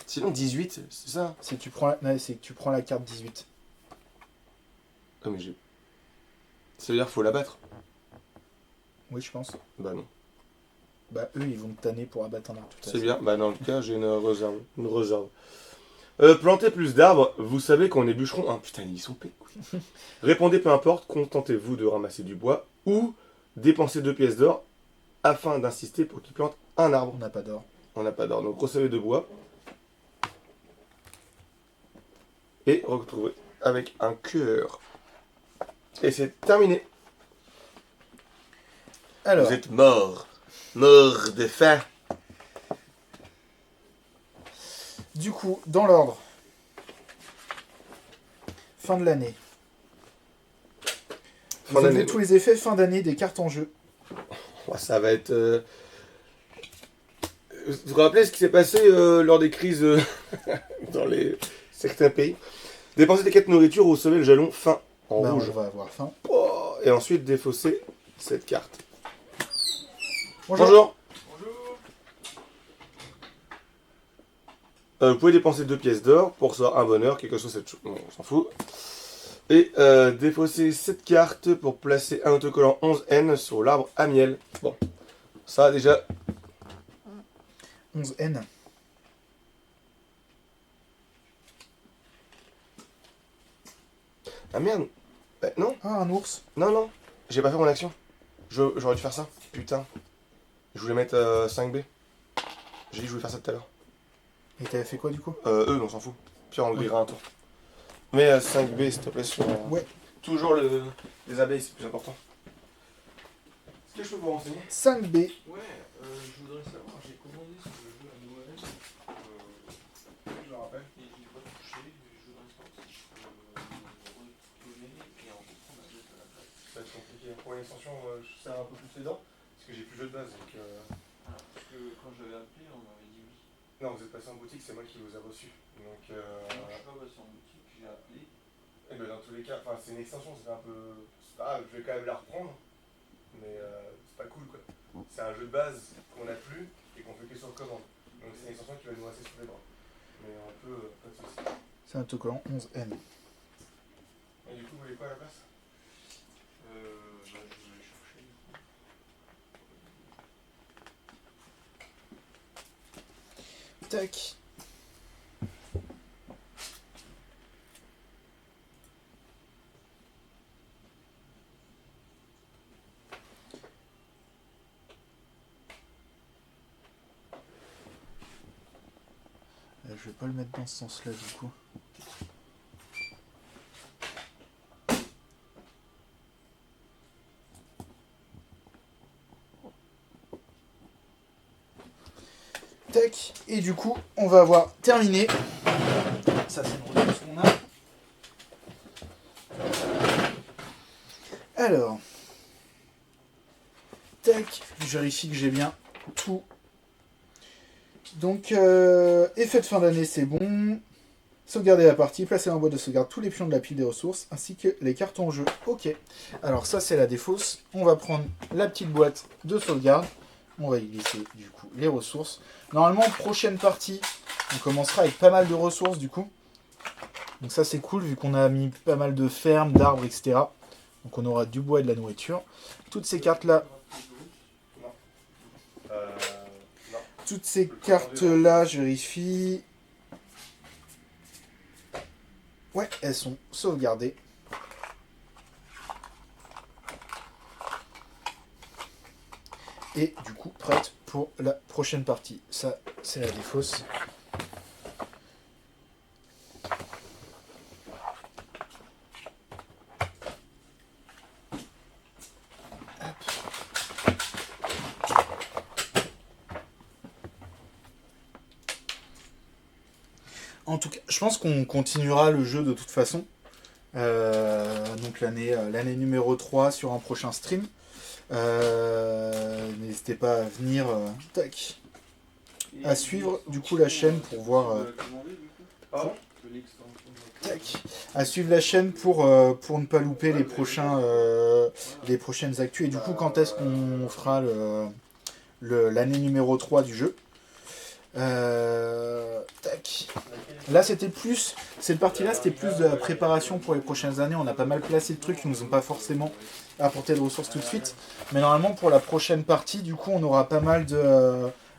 Sinon 18, c'est ça? C'est que tu prends la... ouais, c'est que tu prends la carte 18. Ah mais j'ai... Ça veut dire qu'il faut la battre. Oui, je pense. Bah non. Bah, eux, ils vont te tanner pour abattre un arbre tout à C'est l'heure. bien. Bah dans le cas, j'ai une réserve. Une réserve. Planter plus d'arbres, vous savez qu'on est bûcheron. Ah putain, ils sont pés. Répondez peu importe, contentez-vous de ramasser du bois ou dépenser 2 pièces d'or afin d'insister pour qu'ils plantent un arbre. On n'a pas d'or. On n'a pas d'or, donc recevez de bois et retrouvez avec un cœur. Et c'est terminé. Alors, Vous êtes mort. Mort de faim. du coup, dans l'ordre. Fin de l'année. Vous d'année, avez tous les effets fin d'année des cartes en jeu. Oh, ça va être... Vous vous rappelez ce qui s'est passé lors des crises dans certains pays? Dépensez des quêtes nourriture ou recevez le jalon fin en Bah, rouge. on va avoir faim. Oh, et ensuite défausser cette carte. Bonjour. Bonjour. Vous pouvez dépenser 2 pièces d'or pour recevoir un bonheur, quelque chose cette chose. On s'en fout. Et défausser cette carte pour placer un autocollant 11N sur l'arbre à miel. Bon, ça déjà. 11N. Ah merde. Non, Ah, un ours. non. J'ai pas fait mon action. J'aurais dû faire ça. Putain. Je voulais mettre 5B. J'ai dit que je voulais faire ça tout à l'heure. Et t'avais fait quoi du coup? On s'en fout. Puis on grillera un tour. Mais 5B, s'il te plaît, sur. Ouais. Toujours les abeilles, c'est plus important. Est-ce que je peux vous renseigner? 5B. Ouais, je voudrais savoir, j'ai commandé ce jeu à Noël. Je le rappelle. Et je l'ai pas touché, mais je voudrais savoir si je peux retourner et en reprendre la date à la place. Ça va être compliqué. Pour l'extension, je serre un peu plus les dents. Parce que j'ai plus de jeu de base. Donc, Voilà, parce que quand j'avais appelé, on m'avait dit oui. non, vous êtes passé en boutique, c'est moi qui vous ai reçu. Donc, Non, je suis pas passé en boutique, j'ai appelé. eh ben, dans tous les cas, c'est une extension, c'est un peu. C'est pas grave, je vais quand même la reprendre. Mais c'est pas cool quoi. C'est un jeu de base qu'on n'a plus et qu'on fait que sur commande. Donc c'est une extension qui va nous rester sous les bras. Mais on peut, pas de soucis. C'est un autocollant 11N. Et du coup, vous voulez quoi à la place? Bah, je vais aller chercher du coup. Tac. Je vais pas le mettre dans ce sens-là du coup. Tac. Et du coup, on va avoir terminé. Ça, c'est une ressource qu'on a. Alors. Tac. Je vérifie que j'ai bien tout. Donc, effet de fin d'année, c'est bon. Sauvegarder la partie, placer en boîte de sauvegarde tous les pions de la pile des ressources, ainsi que les cartes en jeu. Ok. Alors ça, c'est la défausse. On va prendre la petite boîte de sauvegarde. On va y glisser, du coup, les ressources. Normalement, prochaine partie, on commencera avec pas mal de ressources, du coup. Donc ça, c'est cool, vu qu'on a mis pas mal de fermes, d'arbres, etc. Donc on aura du bois et de la nourriture. Toutes ces cartes-là... Non. Toutes ces cartes-là, je vérifie. Ouais, elles sont sauvegardées. Et du coup, prêtes pour la prochaine partie. Ça, c'est la défausse. En tout cas, je pense qu'on continuera le jeu de toute façon. Donc l'année numéro 3 sur un prochain stream. N'hésitez pas à venir tac, à suivre du coup la chaîne pour voir Pardon? tac, à suivre la chaîne pour ne pas louper les prochaines actus et du coup quand est-ce qu'on fera l'année numéro 3 du jeu. Tac. Là, c'était plus. Cette partie-là, c'était plus de la préparation pour les prochaines années. On a pas mal placé de trucs qui nous ont pas forcément apporté de ressources tout de suite. Mais normalement, pour la prochaine partie, du coup, on aura pas mal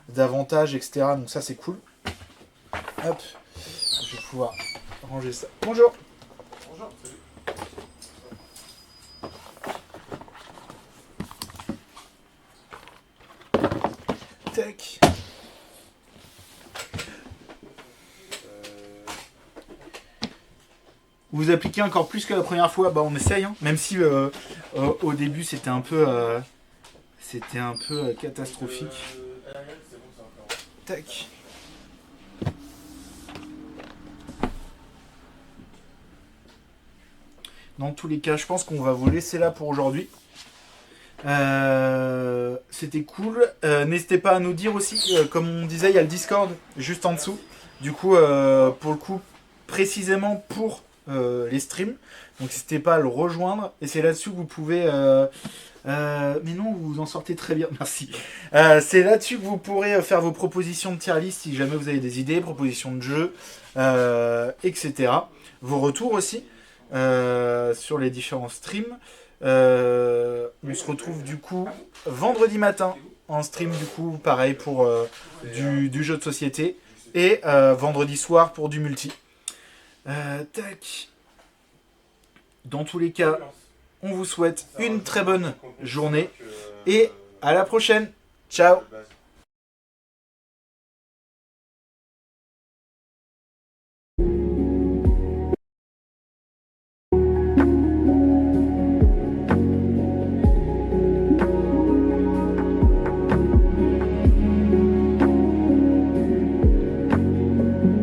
d'avantages, etc. Donc, ça, c'est cool. Hop. Je vais pouvoir ranger ça. Bonjour. Bonjour, salut. Tac. Vous appliquez encore plus que la première fois, bah on essaye, hein. Même si au début c'était un peu catastrophique. C'est bon, c'est encore. Tac. Dans tous les cas, je pense qu'on va vous laisser là pour aujourd'hui. C'était cool. N'hésitez pas à nous dire aussi, comme on disait, il y a le Discord juste en dessous. Du coup, pour le coup, précisément pour les streams. Donc n'hésitez pas à le rejoindre. Et c'est là-dessus que vous pouvez... mais non, vous en sortez très bien, merci. C'est là-dessus que vous pourrez faire vos propositions de tier list si jamais vous avez des idées, propositions de jeux, etc. Vos retours aussi sur les différents streams. On se retrouve du coup vendredi matin en stream, du coup, pareil pour du jeu de société. Et vendredi soir pour du multi. Tac. Dans tous les cas, on vous souhaite une très bonne journée et à la prochaine. Ciao.